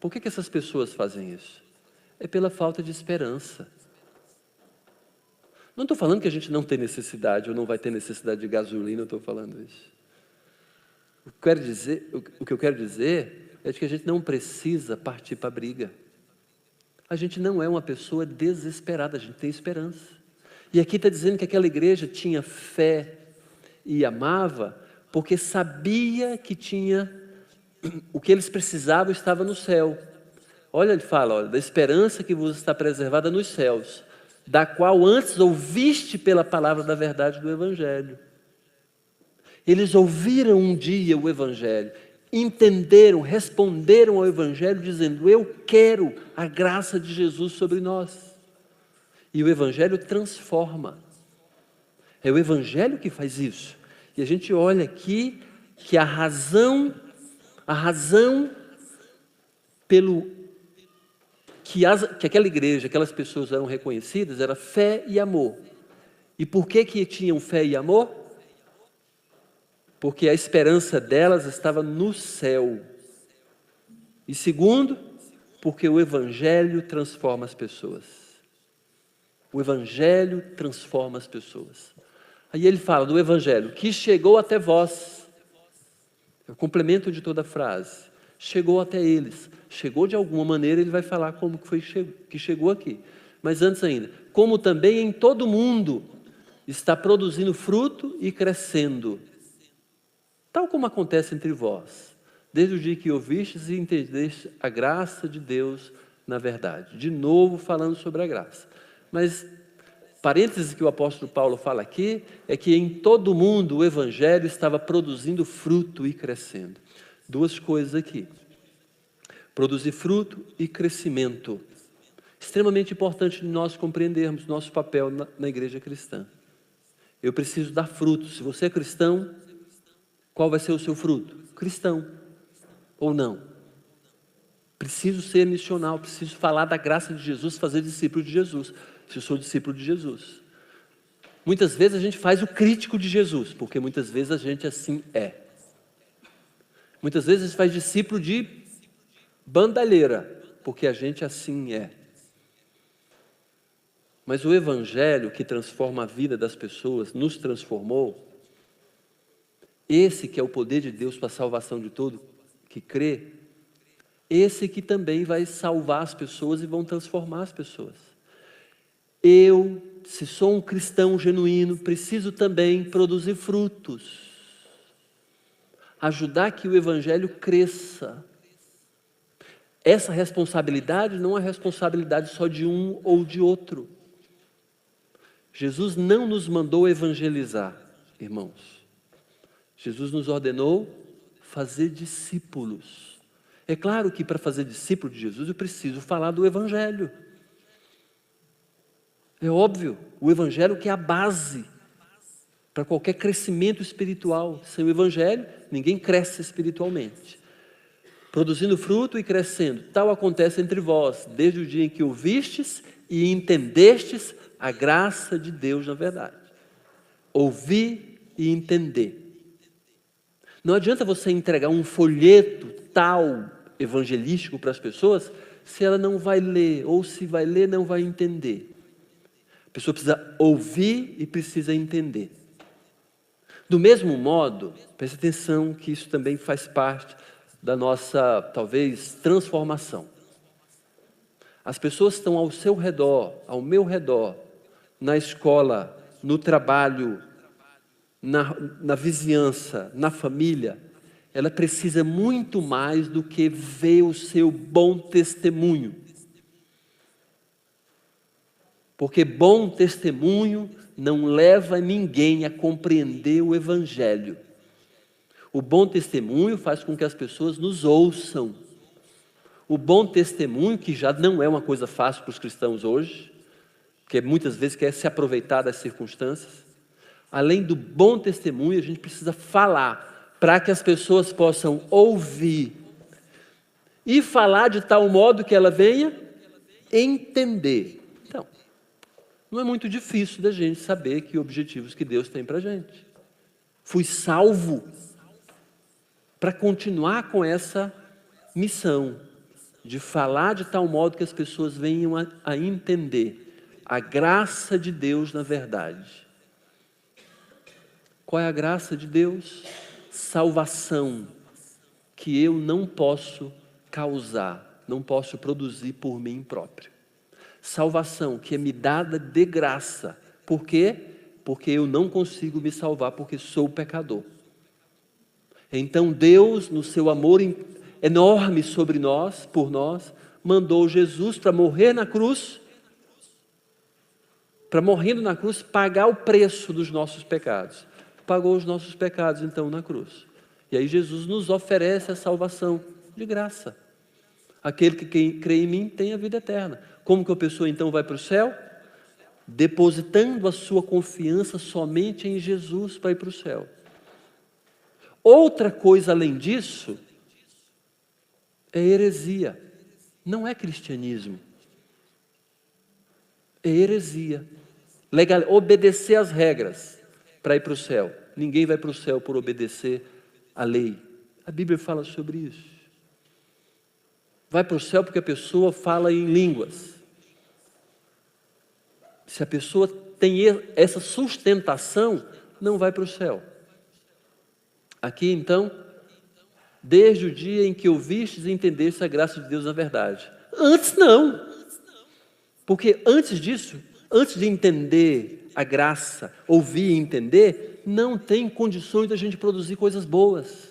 por que essas pessoas fazem isso? É pela falta de esperança. Não estou falando que a gente não tem necessidade ou não vai ter necessidade de gasolina, eu estou falando isso. O que eu quero dizer é de que a gente não precisa partir para a briga. A gente não é uma pessoa desesperada, a gente tem esperança. E aqui está dizendo que aquela igreja tinha fé e amava, porque sabia que tinha o que eles precisavam estava no céu. Olha, ele fala, olha, da esperança que vos está preservada nos céus, da qual antes ouviste pela palavra da verdade do Evangelho. Eles ouviram um dia o Evangelho, entenderam, responderam ao Evangelho dizendo, eu quero a graça de Jesus sobre nós. E o Evangelho transforma. É o Evangelho que faz isso. E a gente olha aqui que a razão pelo que aquela igreja, aquelas pessoas eram reconhecidas, era fé e amor. E por que tinham fé e amor? Porque a esperança delas estava no céu. E segundo, porque o Evangelho transforma as pessoas. O Evangelho transforma as pessoas. Aí ele fala do Evangelho, que chegou até vós. É o complemento de toda a frase. Chegou até eles. Chegou de alguma maneira, ele vai falar como que chegou aqui. Mas antes ainda, como também em todo mundo está produzindo fruto e crescendo. Tal como acontece entre vós, desde o dia que ouvistes e entendeste a graça de Deus na verdade. De novo falando sobre a graça. Mas, parênteses que o apóstolo Paulo fala aqui, é que em todo mundo o Evangelho estava produzindo fruto e crescendo. Duas coisas aqui. Produzir fruto e crescimento. Extremamente importante nós compreendermos nosso papel na igreja cristã. Eu preciso dar fruto. Se você é cristão, qual vai ser o seu fruto? Cristão ou não? Preciso ser missional, preciso falar da graça de Jesus, fazer discípulo de Jesus. Se eu sou discípulo de Jesus. Muitas vezes a gente faz o crítico de Jesus, porque muitas vezes a gente assim é. Muitas vezes a gente faz discípulo de bandalheira, porque a gente assim é. Mas o Evangelho que transforma a vida das pessoas, nos transformou. Esse que é o poder de Deus para a salvação de todo que crê, esse que também vai salvar as pessoas e vão transformar as pessoas. Eu, se sou um cristão genuíno, preciso também produzir frutos. Ajudar que o Evangelho cresça. Essa responsabilidade não é responsabilidade só de um ou de outro. Jesus não nos mandou evangelizar, irmãos. Jesus nos ordenou fazer discípulos. É claro que para fazer discípulo de Jesus eu preciso falar do Evangelho. É óbvio, o Evangelho que é a base para qualquer crescimento espiritual. Sem o Evangelho, ninguém cresce espiritualmente. Produzindo fruto e crescendo, tal acontece entre vós, desde o dia em que ouvistes e entendestes a graça de Deus na verdade. Ouvir e entender. Não adianta você entregar um folheto tal evangelístico para as pessoas se ela não vai ler, ou se vai ler não vai entender. A pessoa precisa ouvir e precisa entender. Do mesmo modo, preste atenção que isso também faz parte da nossa, talvez, transformação. As pessoas estão ao seu redor, ao meu redor, na escola, no trabalho, na vizinhança, na família. Ela precisa muito mais do que ver o seu bom testemunho. Porque bom testemunho não leva ninguém a compreender o Evangelho. O bom testemunho faz com que as pessoas nos ouçam. O bom testemunho, que já não é uma coisa fácil para os cristãos hoje, porque muitas vezes quer se aproveitar das circunstâncias. Além do bom testemunho, a gente precisa falar para que as pessoas possam ouvir e falar de tal modo que ela venha entender. Então, não é muito difícil da gente saber que objetivos que Deus tem para a gente. Fui salvo para continuar com essa missão de falar de tal modo que as pessoas venham a entender a graça de Deus na verdade. Qual é a graça de Deus? Salvação que eu não posso causar, não posso produzir por mim próprio. Salvação que é me dada de graça. Por quê? Porque eu não consigo me salvar, porque sou pecador. Então Deus, no seu amor enorme sobre nós, por nós, mandou Jesus para morrer na cruz, para morrendo na cruz, pagar o preço dos nossos pecados. Pagou os nossos pecados então na cruz. E aí Jesus nos oferece a salvação de graça. Aquele que crê em mim tem a vida eterna. Como que a pessoa então vai para o céu? Depositando a sua confiança somente em Jesus para ir para o céu. Outra coisa além disso é heresia. Não é cristianismo. É heresia. Obedecer às regras para ir para o céu. Ninguém vai para o céu por obedecer à lei. A Bíblia fala sobre isso. Vai para o céu porque a pessoa fala em línguas. Se a pessoa tem essa sustentação, não vai para o céu. Aqui então, desde o dia em que ouvistes e entendeste a graça de Deus na verdade. Antes não. Porque antes disso, antes de entender a graça, ouvir e entender, não tem condições da gente produzir coisas boas.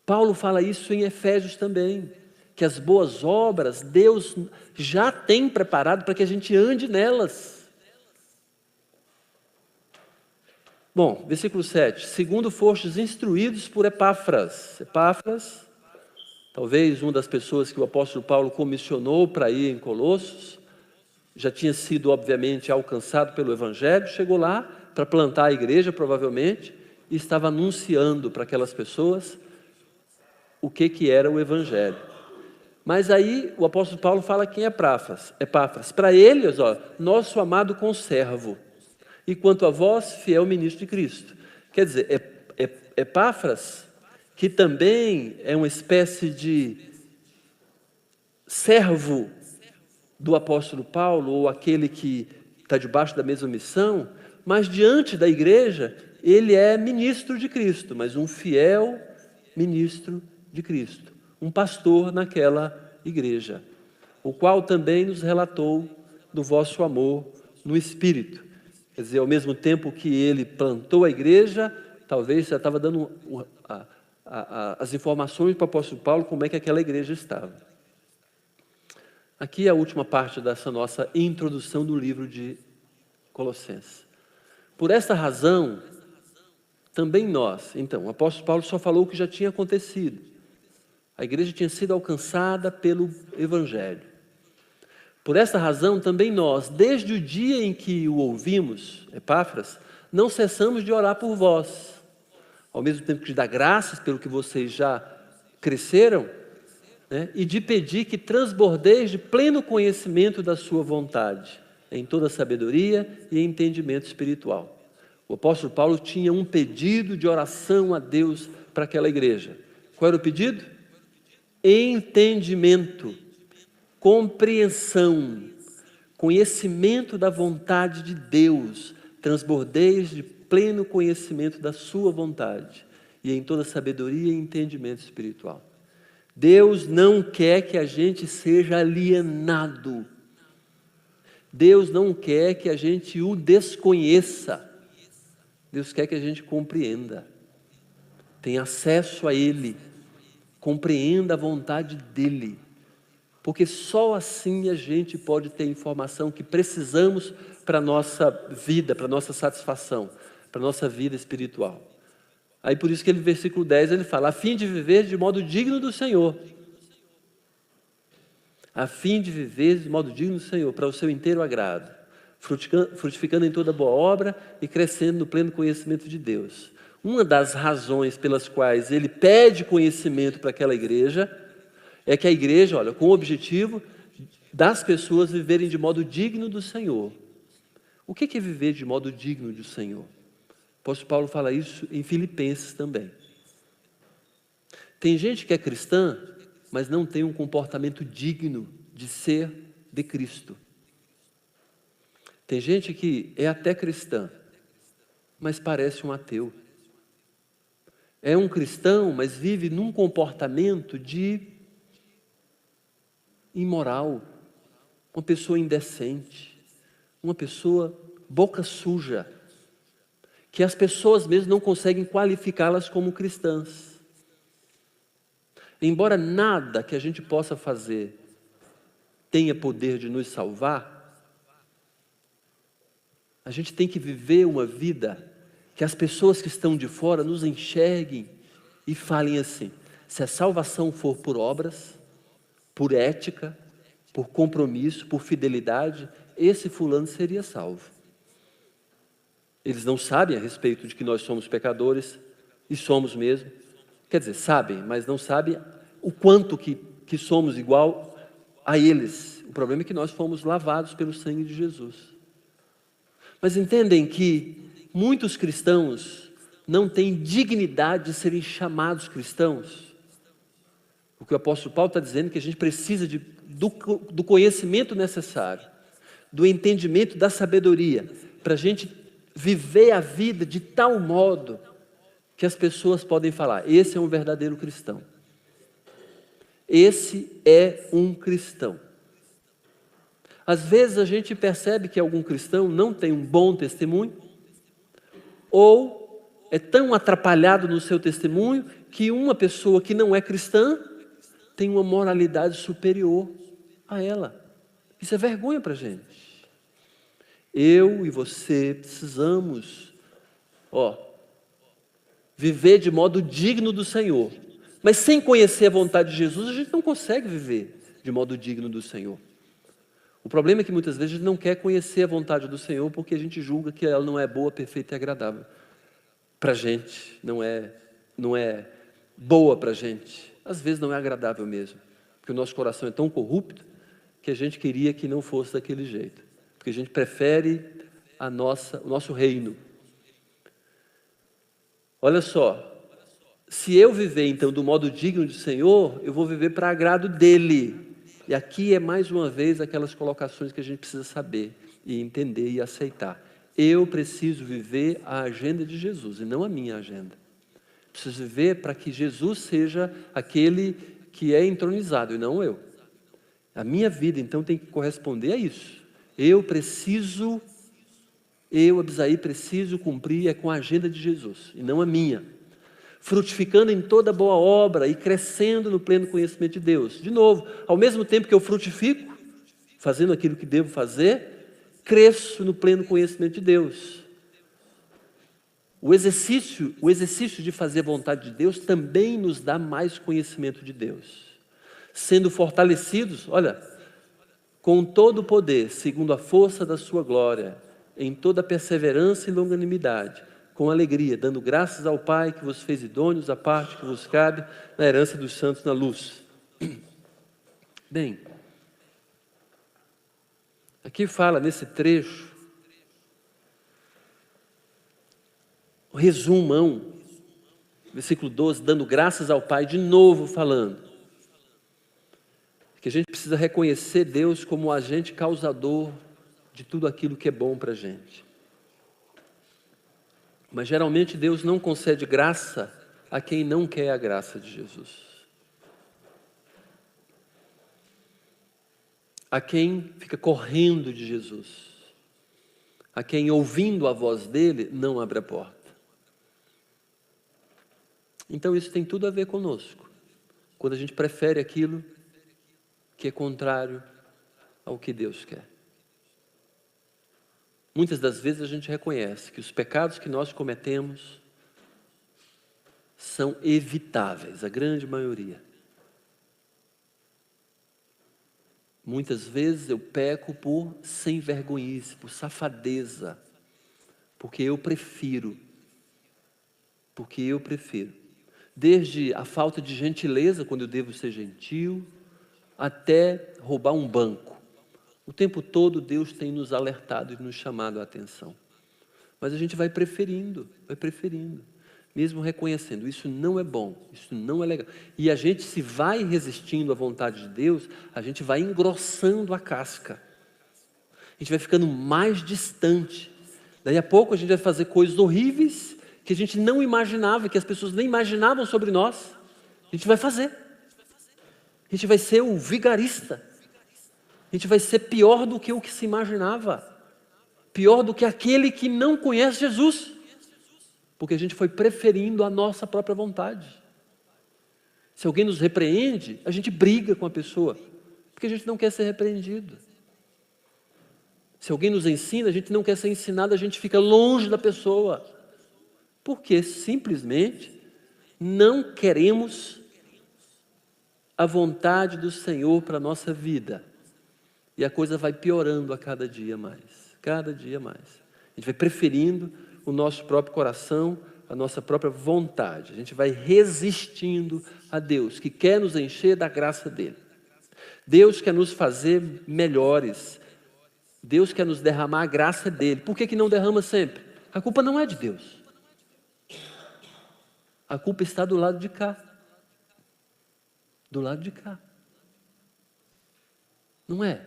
Paulo fala isso em Efésios também, que as boas obras Deus já tem preparado para que a gente ande nelas. Bom, versículo 7. Segundo fostes instruídos por Epáfras. Epáfras, talvez uma das pessoas que o apóstolo Paulo comissionou para ir em Colossos, já tinha sido obviamente alcançado pelo Evangelho, chegou lá para plantar a igreja provavelmente, e estava anunciando para aquelas pessoas o que era o Evangelho. Mas aí o apóstolo Paulo fala quem é Epáfras. Para eles, nosso amado conservo, e quanto a vós, fiel ministro de Cristo. Quer dizer, Epáfras, que também é uma espécie de servo do apóstolo Paulo, ou aquele que está debaixo da mesma missão, mas diante da igreja, ele é ministro de Cristo, mas um fiel ministro de Cristo, um pastor naquela igreja, o qual também nos relatou do vosso amor no Espírito. Quer dizer, ao mesmo tempo que ele plantou a igreja, talvez já estava dando as informações para o apóstolo Paulo como é que aquela igreja estava. Aqui é a última parte dessa nossa introdução do livro de Colossenses. Por esta razão, também nós. Então, o apóstolo Paulo só falou o que já tinha acontecido. A igreja tinha sido alcançada pelo Evangelho. Por essa razão, também nós, desde o dia em que o ouvimos, Epáfras, não cessamos de orar por vós, ao mesmo tempo que de dar graças pelo que vocês já cresceram, né, e de pedir que transbordeis de pleno conhecimento da sua vontade, em toda sabedoria e entendimento espiritual. O apóstolo Paulo tinha um pedido de oração a Deus para aquela igreja. Qual era o pedido? Entendimento, compreensão, conhecimento da vontade de Deus, transbordeis de pleno conhecimento da sua vontade e em toda sabedoria e entendimento espiritual. Deus não quer que a gente seja alienado. Deus não quer que a gente o desconheça. Deus quer que a gente compreenda, tenha acesso a Ele, compreenda a vontade dEle, porque só assim a gente pode ter a informação que precisamos para a nossa vida, para a nossa satisfação, para a nossa vida espiritual. Aí por isso que ele, versículo 10, ele fala, a fim de viver de modo digno do Senhor. A fim de viver de modo digno do Senhor, para o seu inteiro agrado, frutificando em toda boa obra e crescendo no pleno conhecimento de Deus. Uma das razões pelas quais ele pede conhecimento para aquela igreja, é que a igreja, olha, com o objetivo das pessoas viverem de modo digno do Senhor. O que é viver de modo digno do Senhor? O apóstolo Paulo fala isso em Filipenses também. Tem gente que é cristã, mas não tem um comportamento digno de ser de Cristo. Tem gente que é até cristã, mas parece um ateu. É um cristão, mas vive num comportamento de imoral, uma pessoa indecente, uma pessoa boca suja, que as pessoas mesmo não conseguem qualificá-las como cristãs. Embora nada que a gente possa fazer tenha poder de nos salvar, a gente tem que viver uma vida que as pessoas que estão de fora nos enxerguem e falem assim, se a salvação for por obras, por ética, por compromisso, por fidelidade, esse fulano seria salvo. Eles não sabem a respeito de que nós somos pecadores, e somos mesmo. Quer dizer, sabem, mas não sabem o quanto que somos igual a eles. O problema é que nós fomos lavados pelo sangue de Jesus. Mas entendem que muitos cristãos não têm dignidade de serem chamados cristãos. O que o apóstolo Paulo está dizendo é que a gente precisa do conhecimento necessário, do entendimento, da sabedoria, para a gente viver a vida de tal modo que as pessoas podem falar, esse é um verdadeiro cristão. Esse é um cristão. Às vezes a gente percebe que algum cristão não tem um bom testemunho, ou é tão atrapalhado no seu testemunho, que uma pessoa que não é cristã tem uma moralidade superior a ela. Isso é vergonha para a gente. Eu e você precisamos, viver de modo digno do Senhor. Mas sem conhecer a vontade de Jesus, a gente não consegue viver de modo digno do Senhor. O problema é que muitas vezes a gente não quer conhecer a vontade do Senhor porque a gente julga que ela não é boa, perfeita e agradável. Para a gente, não é boa para a gente. Às vezes não é agradável mesmo. Porque o nosso coração é tão corrupto que a gente queria que não fosse daquele jeito. Porque a gente prefere o nosso reino. Olha só, se eu viver então do modo digno do Senhor, eu vou viver para agrado dEle. E aqui é mais uma vez aquelas colocações que a gente precisa saber e entender e aceitar. Eu preciso viver a agenda de Jesus e não a minha agenda. Preciso viver para que Jesus seja aquele que é entronizado e não eu. A minha vida então tem que corresponder a isso. Abisaí, preciso cumprir com a agenda de Jesus e não a minha. Frutificando em toda boa obra e crescendo no pleno conhecimento de Deus. De novo, ao mesmo tempo que eu frutifico, fazendo aquilo que devo fazer, cresço no pleno conhecimento de Deus. O exercício de fazer a vontade de Deus também nos dá mais conhecimento de Deus. Sendo fortalecidos, olha, com todo o poder, segundo a força da sua glória, em toda perseverança e longanimidade, com alegria, dando graças ao Pai que vos fez idôneos à parte que vos cabe na herança dos santos na luz. Bem, aqui fala nesse trecho, o resumão, versículo 12, dando graças ao Pai, de novo falando, que a gente precisa reconhecer Deus como o agente causador de tudo aquilo que é bom para a gente. Mas geralmente Deus não concede graça a quem não quer a graça de Jesus. A quem fica correndo de Jesus. A quem, ouvindo a voz dele, não abre a porta. Então isso tem tudo a ver conosco. Quando a gente prefere aquilo que é contrário ao que Deus quer. Muitas das vezes a gente reconhece que os pecados que nós cometemos são evitáveis, a grande maioria. Muitas vezes eu peco por sem vergonhice, por safadeza, porque eu prefiro. Desde a falta de gentileza, quando eu devo ser gentil, até roubar um banco. O tempo todo Deus tem nos alertado e nos chamado a atenção. Mas a gente vai preferindo, mesmo reconhecendo, isso não é bom, isso não é legal. E a gente, se vai resistindo à vontade de Deus, a gente vai engrossando a casca. A gente vai ficando mais distante. Daí a pouco a gente vai fazer coisas horríveis que a gente não imaginava, que as pessoas nem imaginavam sobre nós. A gente vai fazer. A gente vai ser o vigarista. A gente vai ser pior do que o que se imaginava. Pior do que aquele que não conhece Jesus. Porque a gente foi preferindo a nossa própria vontade. Se alguém nos repreende, a gente briga com a pessoa. Porque a gente não quer ser repreendido. Se alguém nos ensina, a gente não quer ser ensinado, a gente fica longe da pessoa. Porque simplesmente não queremos a vontade do Senhor para a nossa vida. E a coisa vai piorando a cada dia mais. Cada dia mais. A gente vai preferindo o nosso próprio coração, a nossa própria vontade. A gente vai resistindo a Deus, que quer nos encher da graça dele. Deus quer nos fazer melhores. Deus quer nos derramar a graça dele. Por que não derrama sempre? A culpa não é de Deus. A culpa está do lado de cá. Do lado de cá. Não é?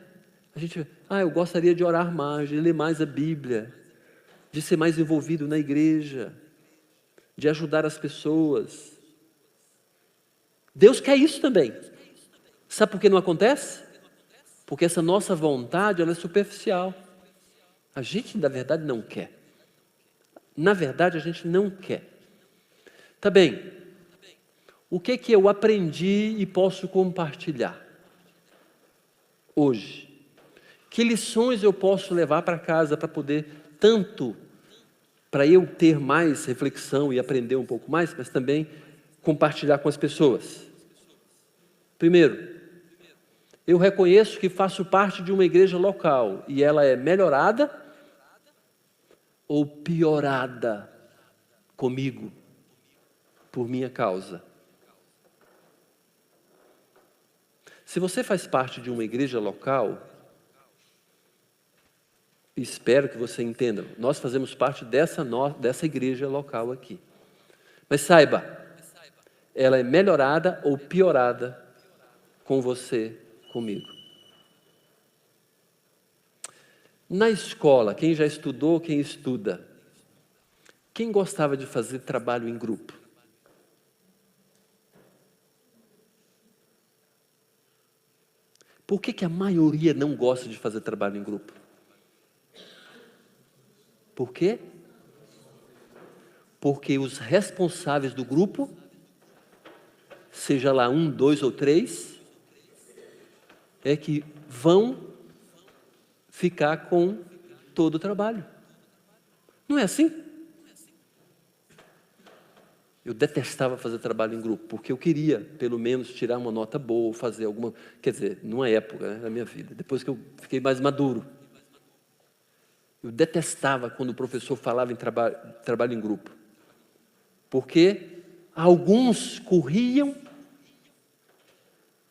A gente, eu gostaria de orar mais, de ler mais a Bíblia, de ser mais envolvido na igreja, de ajudar as pessoas. Deus quer isso também. Sabe por que não acontece? Porque essa nossa vontade, ela é superficial. A gente, na verdade, não quer. Na verdade, a gente não quer. Tá bem. O que eu aprendi e posso compartilhar hoje? Que lições eu posso levar para casa para poder, tanto para eu ter mais reflexão e aprender um pouco mais, mas também compartilhar com as pessoas? Primeiro, eu reconheço que faço parte de uma igreja local e ela é melhorada ou piorada comigo, por minha causa. Se você faz parte de uma igreja local, espero que você entenda, nós fazemos parte dessa igreja local aqui. Mas saiba, ela é melhorada ou piorada com você, comigo. Na escola, quem já estudou, quem estuda, quem gostava de fazer trabalho em grupo? Por que a maioria não gosta de fazer trabalho em grupo? Por quê? Porque os responsáveis do grupo, seja lá 1, 2 ou 3, é que vão ficar com todo o trabalho. Não é assim? Eu detestava fazer trabalho em grupo, porque eu queria, pelo menos, tirar uma nota boa, fazer alguma... Quer dizer, numa época, né, na minha vida, depois que eu fiquei mais maduro. Eu detestava quando o professor falava em trabalho em grupo, porque alguns corriam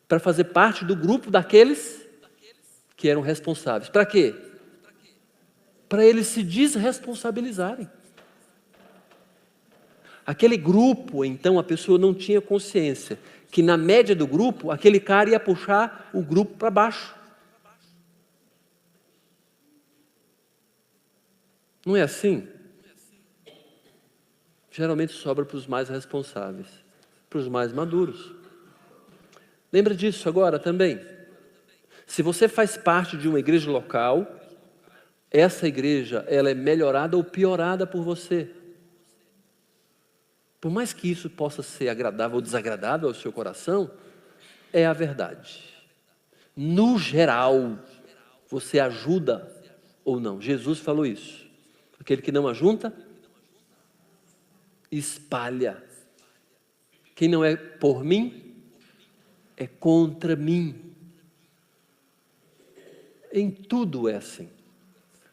para fazer parte do grupo daqueles que eram responsáveis. Para quê? Para eles se desresponsabilizarem. Aquele grupo, então, a pessoa não tinha consciência que na média do grupo, aquele cara ia puxar o grupo para baixo. Não é assim? Geralmente sobra para os mais responsáveis, para os mais maduros. Lembra disso agora também? Se você faz parte de uma igreja local, essa igreja ela é melhorada ou piorada por você. Por mais que isso possa ser agradável ou desagradável ao seu coração, é a verdade. No geral, você ajuda ou não. Jesus falou isso. Aquele que não ajunta, espalha. Quem não é por mim, é contra mim. Em tudo é assim.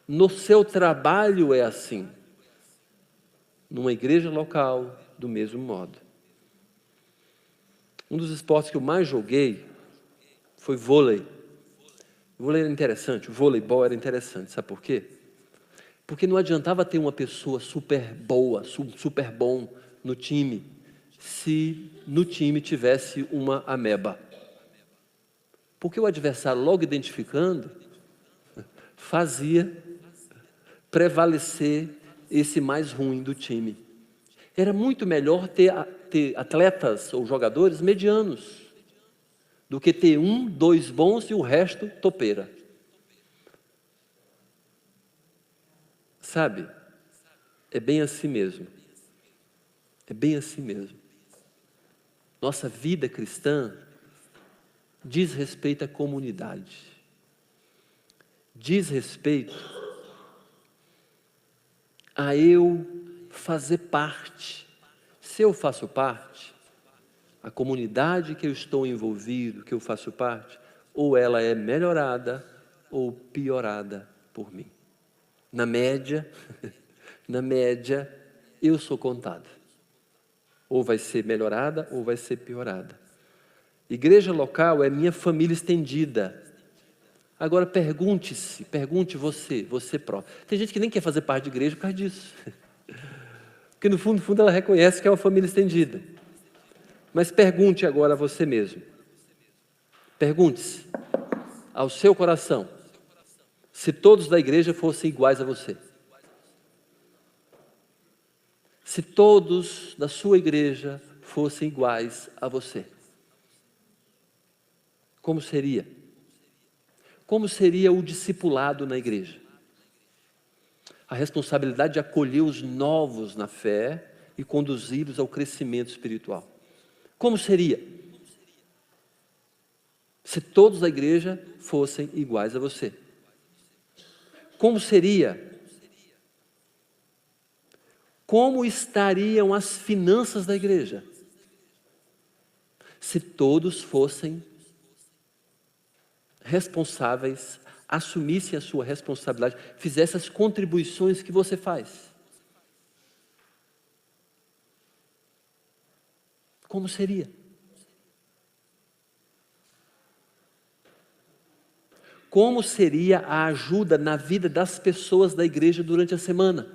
No seu trabalho é assim. Numa igreja local, do mesmo modo. Um dos esportes que eu mais joguei foi vôlei. O vôlei era interessante, o voleibol era interessante, sabe por quê? Porque não adiantava ter uma pessoa super boa, super bom no time, se no time tivesse uma ameba. Porque o adversário, logo identificando, fazia prevalecer esse mais ruim do time. Era muito melhor ter atletas ou jogadores medianos do que ter um, dois bons e o resto topeira. Sabe? É bem assim mesmo. É bem assim mesmo. Nossa vida cristã diz respeito à comunidade. Diz respeito a eu fazer parte. Se eu faço parte, a comunidade que eu estou envolvido, que eu faço parte, ou ela é melhorada ou piorada por mim. Na média, na média, eu sou contado. Ou vai ser melhorada ou vai ser piorada. Igreja local é minha família estendida. Agora pergunte você próprio. Tem gente que nem quer fazer parte de igreja por causa disso. Porque no fundo ela reconhece que é uma família estendida. Mas pergunte agora a você mesmo. Pergunte-se ao seu coração se todos da igreja fossem iguais a você. Se todos da sua igreja fossem iguais a você. Como seria? Como seria o discipulado na igreja? A responsabilidade de acolher os novos na fé e conduzi-los ao crescimento espiritual. Como seria? Se todos da igreja fossem iguais a você. Como seria? Como estariam as finanças da igreja? Se todos fossem responsáveis, assumissem a sua responsabilidade, fizessem as contribuições que você faz. Como seria? Como seria a ajuda na vida das pessoas da igreja durante a semana?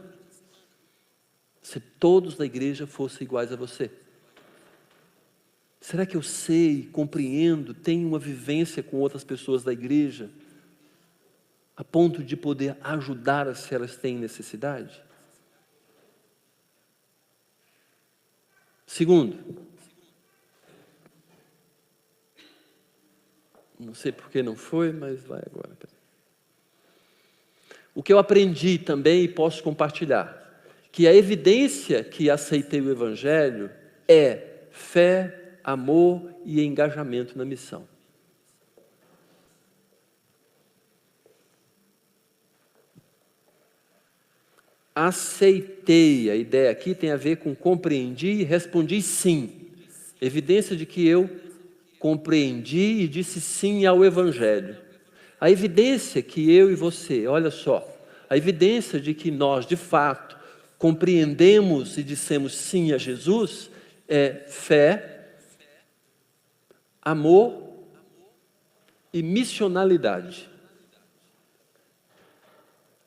Se todos da igreja fossem iguais a você. Será que eu sei, compreendo, tenho uma vivência com outras pessoas da igreja, a ponto de poder ajudar se elas têm necessidade? Segundo, não sei por que não foi, mas vai agora. O que eu aprendi também e posso compartilhar, que a evidência que aceitei o Evangelho é fé, amor e engajamento na missão. aceitei. A ideia aqui tem a ver com compreendi e respondi sim. Evidência de que eu compreendi e disse sim ao Evangelho. A evidência que eu e você, olha só, a evidência de que nós, de fato, compreendemos e dissemos sim a Jesus é fé, amor e missionalidade.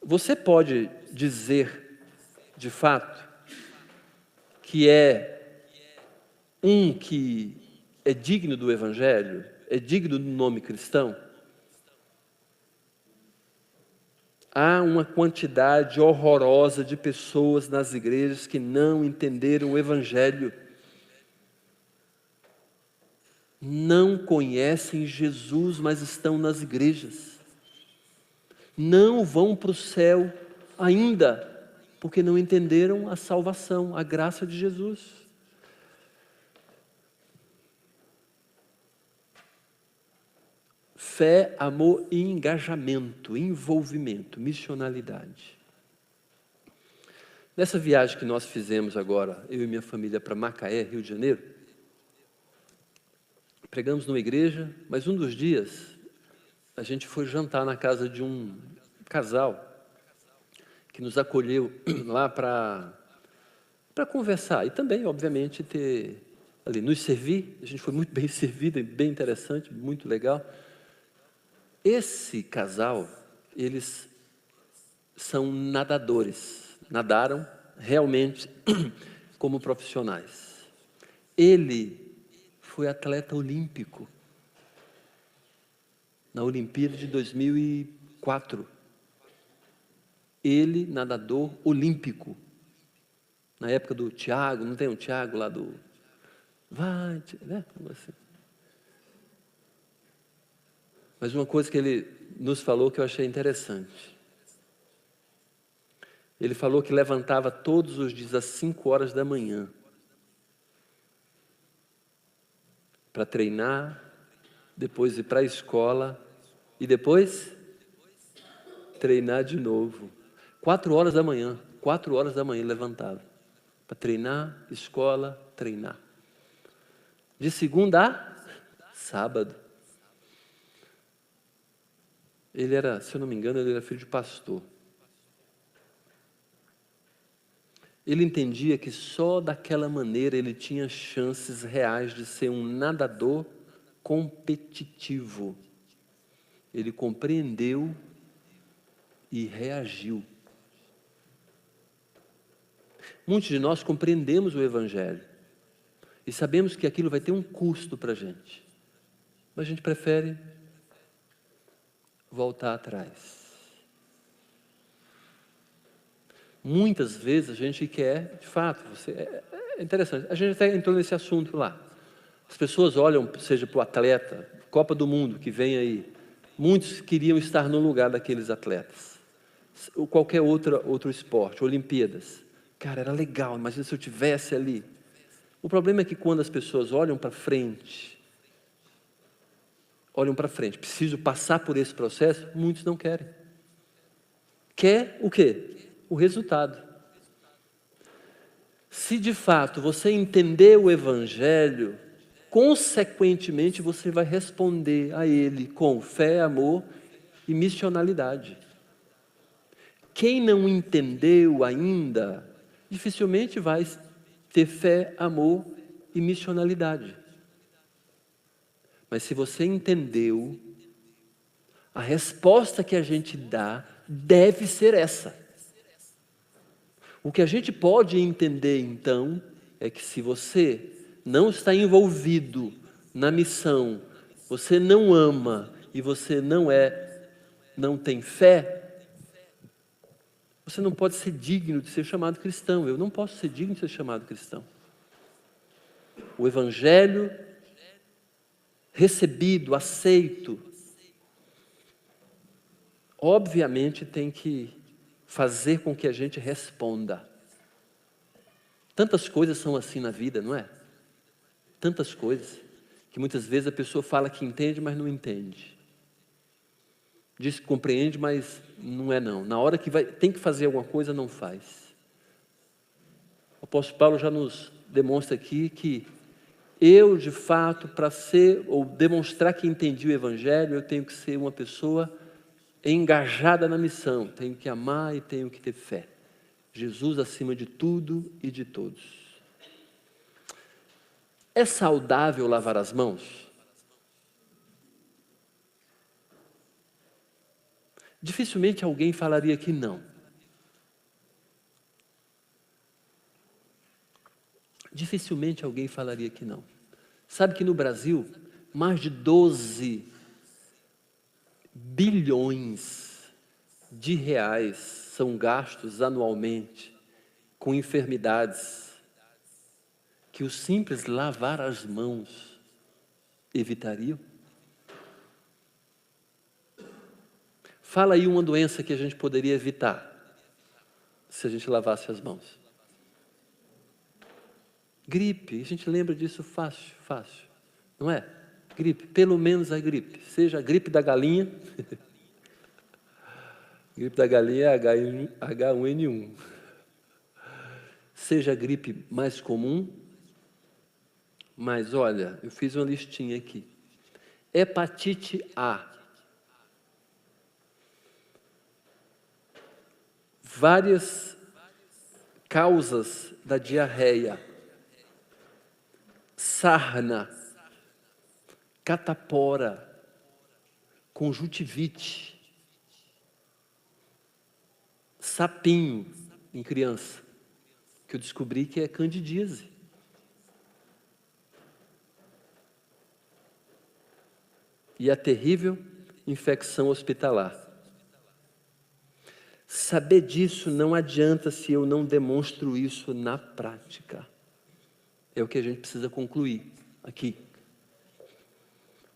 Você pode dizer, de fato, que é que é digno do Evangelho, é digno do nome cristão? Há uma quantidade horrorosa de pessoas nas igrejas que não entenderam o Evangelho. Não conhecem Jesus, mas estão nas igrejas. Não vão para o céu ainda, porque não entenderam a salvação, a graça de Jesus. Fé, amor e engajamento, envolvimento, missionalidade. Nessa viagem que nós fizemos agora, eu e minha família, para Macaé, Rio de Janeiro, pregamos numa igreja, mas um dos dias a gente foi jantar na casa de um casal que nos acolheu lá para conversar e também, obviamente, nos servir. A gente foi muito bem servido, bem interessante, muito legal. Esse casal, eles são nadadores, nadaram realmente como profissionais. Ele foi atleta olímpico na Olimpíada de 2004. Ele, nadador olímpico. Na época do Tiago, não tem um Tiago lá do... Vai, né? Assim. Mas uma coisa que ele nos falou que eu achei interessante. Ele falou que levantava todos os dias às 5 horas da manhã para treinar, depois ir para a escola e depois treinar de novo. 4 horas da manhã ele levantava para treinar, escola, treinar. De segunda a sábado. Ele era, se eu não me engano, ele era filho de pastor. Ele entendia que só daquela maneira ele tinha chances reais de ser um nadador competitivo. Ele compreendeu e reagiu. Muitos de nós compreendemos o Evangelho e sabemos que aquilo vai ter um custo para a gente, mas a gente prefere voltar atrás. Muitas vezes a gente quer, de fato, é interessante, a gente até entrou nesse assunto lá. As pessoas olham, seja para o atleta, Copa do Mundo que vem aí, muitos queriam estar no lugar daqueles atletas. Ou qualquer outro esporte, Olimpíadas. Cara, era legal, imagina se eu estivesse ali. O problema é que quando as pessoas olham para frente, preciso passar por esse processo, muitos não querem. Quer o quê? O resultado. Se de fato você entender o Evangelho, consequentemente você vai responder a ele com fé, amor e missionalidade. Quem não entendeu ainda, dificilmente vai ter fé, amor e missionalidade. Mas se você entendeu, a resposta que a gente dá deve ser essa. O que a gente pode entender, então, é que se você não está envolvido na missão, você não ama e você não tem fé, você não pode ser digno de ser chamado cristão. Eu não posso ser digno de ser chamado cristão. O Evangelho recebido, aceito, obviamente tem que fazer com que a gente responda. Tantas coisas são assim na vida, não é? Tantas coisas, que muitas vezes a pessoa fala que entende, mas não entende. Diz que compreende, mas não é não. Na hora que tem que fazer alguma coisa, não faz. O apóstolo Paulo já nos demonstra aqui que eu, de fato, para ser ou demonstrar que entendi o Evangelho, eu tenho que ser uma pessoa engajada na missão. Tenho que amar e tenho que ter fé. Jesus acima de tudo e de todos. É saudável lavar as mãos? Dificilmente alguém falaria que não. Dificilmente alguém falaria que não. Sabe que no Brasil, mais de 12 bilhões de reais são gastos anualmente com enfermidades que o simples lavar as mãos evitariam? Fala aí uma doença que a gente poderia evitar se a gente lavasse as mãos. Gripe, a gente lembra disso fácil, fácil, não é? Gripe, pelo menos a gripe, seja a gripe da galinha, gripe da galinha é H1N1, seja a gripe mais comum, mas olha, eu fiz uma listinha aqui. Hepatite A. Várias causas da diarreia. Sarna, catapora, conjuntivite, sapinho em criança, que eu descobri que é candidíase. E a terrível infecção hospitalar. Saber disso não adianta se eu não demonstro isso na prática. É o que a gente precisa concluir aqui.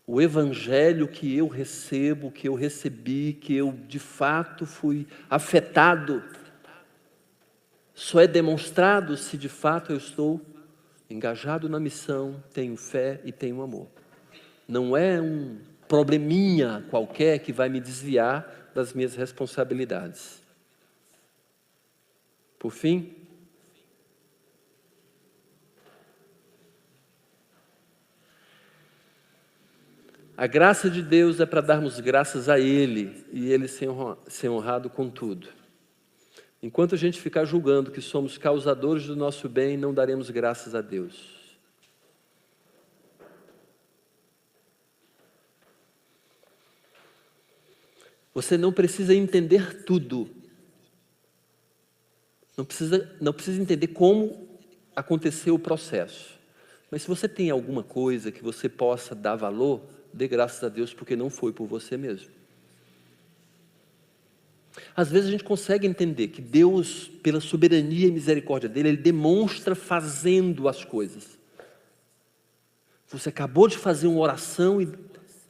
O evangelho que eu recebo, que eu recebi, que eu de fato fui afetado, só é demonstrado se de fato eu estou engajado na missão, tenho fé e tenho amor. Não é um probleminha qualquer que vai me desviar das minhas responsabilidades. Por fim, a graça de Deus é para darmos graças a Ele e Ele ser honrado com tudo. Enquanto a gente ficar julgando que somos causadores do nosso bem, não daremos graças a Deus. Você não precisa entender tudo. Não precisa entender como aconteceu o processo. Mas se você tem alguma coisa que você possa dar valor, dê graças a Deus porque não foi por você mesmo. Às vezes a gente consegue entender que Deus, pela soberania e misericórdia dele, Ele demonstra fazendo as coisas. Você acabou de fazer uma oração e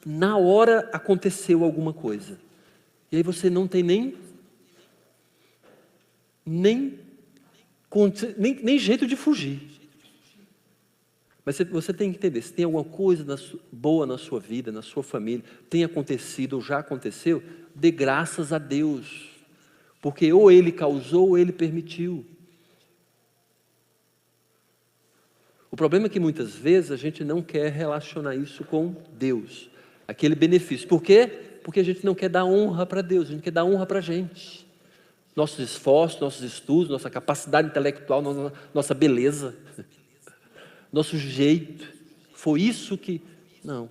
na hora aconteceu alguma coisa. E aí você não tem nem jeito de fugir. Mas você tem que entender, se tem alguma coisa boa na sua vida, na sua família, tem acontecido ou já aconteceu, dê graças a Deus. Porque ou Ele causou ou Ele permitiu. O problema é que muitas vezes a gente não quer relacionar isso com Deus. Aquele benefício. Por quê? Porque a gente não quer dar honra para Deus, a gente quer dar honra para a gente. Nossos esforços, nossos estudos, nossa capacidade intelectual, nossa beleza, nosso jeito. Foi isso que... Não.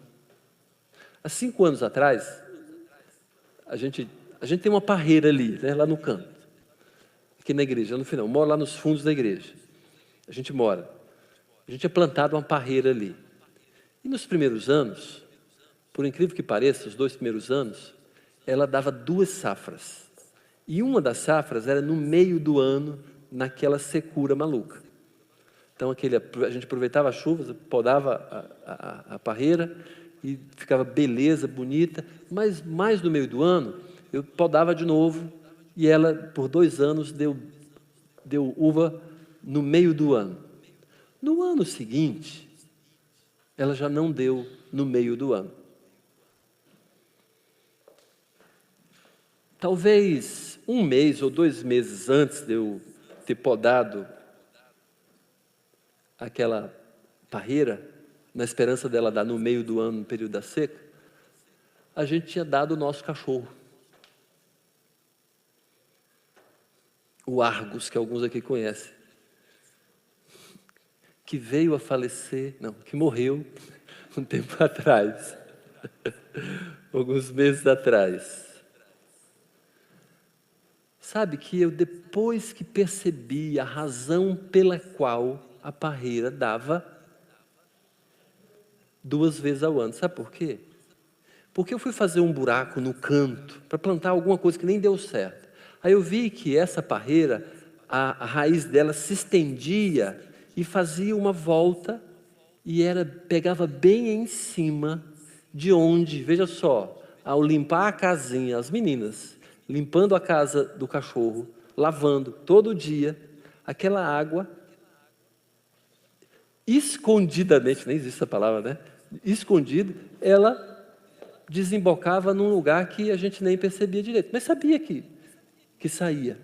Há 5 anos atrás, a gente tem uma parreira ali, né, lá no canto. Aqui na igreja, no final. Eu moro lá nos fundos da igreja. A gente tinha plantado uma parreira ali. E nos primeiros anos, por incrível que pareça, os 2 primeiros anos, ela dava 2 safras. E uma das safras era no meio do ano, naquela secura maluca. Então a gente aproveitava as chuvas, podava a parreira e ficava beleza, bonita. Mas mais no meio do ano, eu podava de novo e ela, por 2 anos, deu uva no meio do ano. No ano seguinte, ela já não deu no meio do ano. Talvez 1 mês ou 2 meses antes de eu ter podado aquela parreira, na esperança dela dar no meio do ano, no período da seca, a gente tinha dado o nosso cachorro, o Argus, que alguns aqui conhecem, que veio a falecer, não, que morreu um tempo atrás, alguns meses atrás. Sabe que eu, depois que percebi a razão pela qual a parreira dava 2 vezes ao ano, sabe por quê? Porque eu fui fazer um buraco no canto para plantar alguma coisa que nem deu certo. Aí eu vi que essa parreira, a raiz dela se estendia e fazia uma volta e pegava bem em cima de onde, veja só, ao limpar a casinha, as meninas, limpando a casa do cachorro, lavando todo dia, aquela água, escondidamente, nem existe essa palavra, né? Escondida, ela desembocava num lugar que a gente nem percebia direito, mas sabia que saía.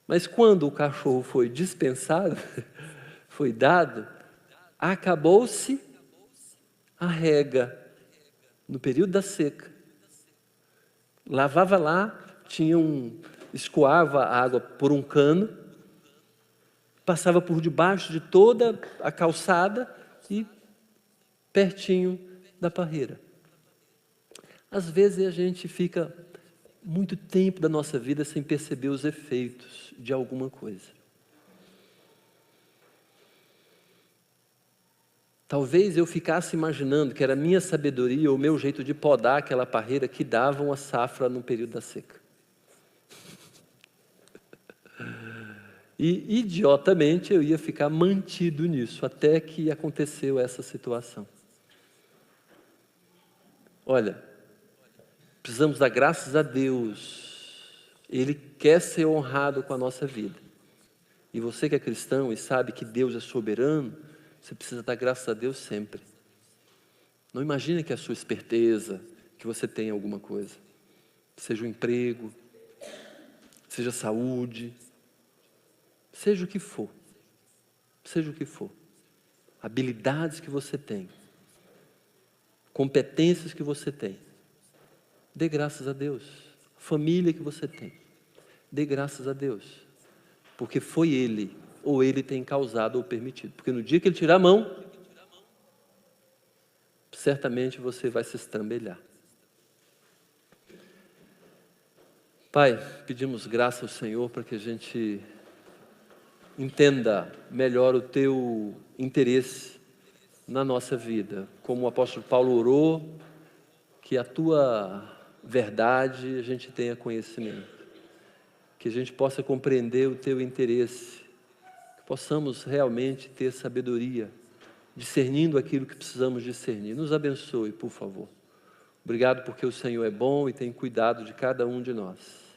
Mas quando o cachorro foi dispensado, foi dado, acabou-se a rega no período da seca. Lavava lá, escoava a água por um cano, passava por debaixo de toda a calçada e pertinho da parreira. Às vezes a gente fica muito tempo da nossa vida sem perceber os efeitos de alguma coisa. Talvez eu ficasse imaginando que era a minha sabedoria ou o meu jeito de podar aquela parreira que davam a safra no período da seca. E, idiotamente, eu ia ficar mantido nisso, até que aconteceu essa situação. Olha, precisamos dar graças a Deus. Ele quer ser honrado com a nossa vida. E você que é cristão e sabe que Deus é soberano, você precisa dar graças a Deus sempre. Não imagine que é a sua esperteza, que você tem alguma coisa. Seja um emprego, seja saúde, seja o que for. Seja o que for. Habilidades que você tem. Competências que você tem. Dê graças a Deus. Família que você tem. Dê graças a Deus. Porque foi Ele, ou Ele tem causado ou permitido. Porque no dia que Ele tirar a mão, certamente você vai se estrambelhar. Pai, pedimos graça ao Senhor para que a gente entenda melhor o Teu interesse na nossa vida. Como o apóstolo Paulo orou, que a Tua verdade a gente tenha conhecimento. Que a gente possa compreender o Teu interesse. Que possamos realmente ter sabedoria, discernindo aquilo que precisamos discernir. Nos abençoe, por favor. Obrigado porque o Senhor é bom e tem cuidado de cada um de nós.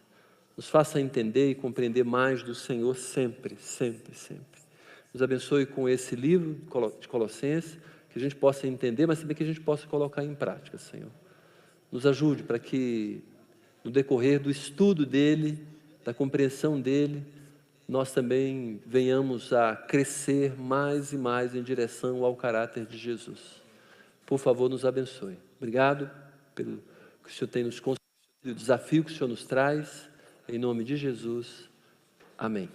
Nos faça entender e compreender mais do Senhor sempre, sempre, sempre. Nos abençoe com esse livro de Colossenses, que a gente possa entender, mas também que a gente possa colocar em prática, Senhor. Nos ajude para que, no decorrer do estudo dele, da compreensão dele, nós também venhamos a crescer mais e mais em direção ao caráter de Jesus. Por favor, nos abençoe. Obrigado pelo que o Senhor tem nos concedido, o desafio que o Senhor nos traz. Em nome de Jesus. Amém.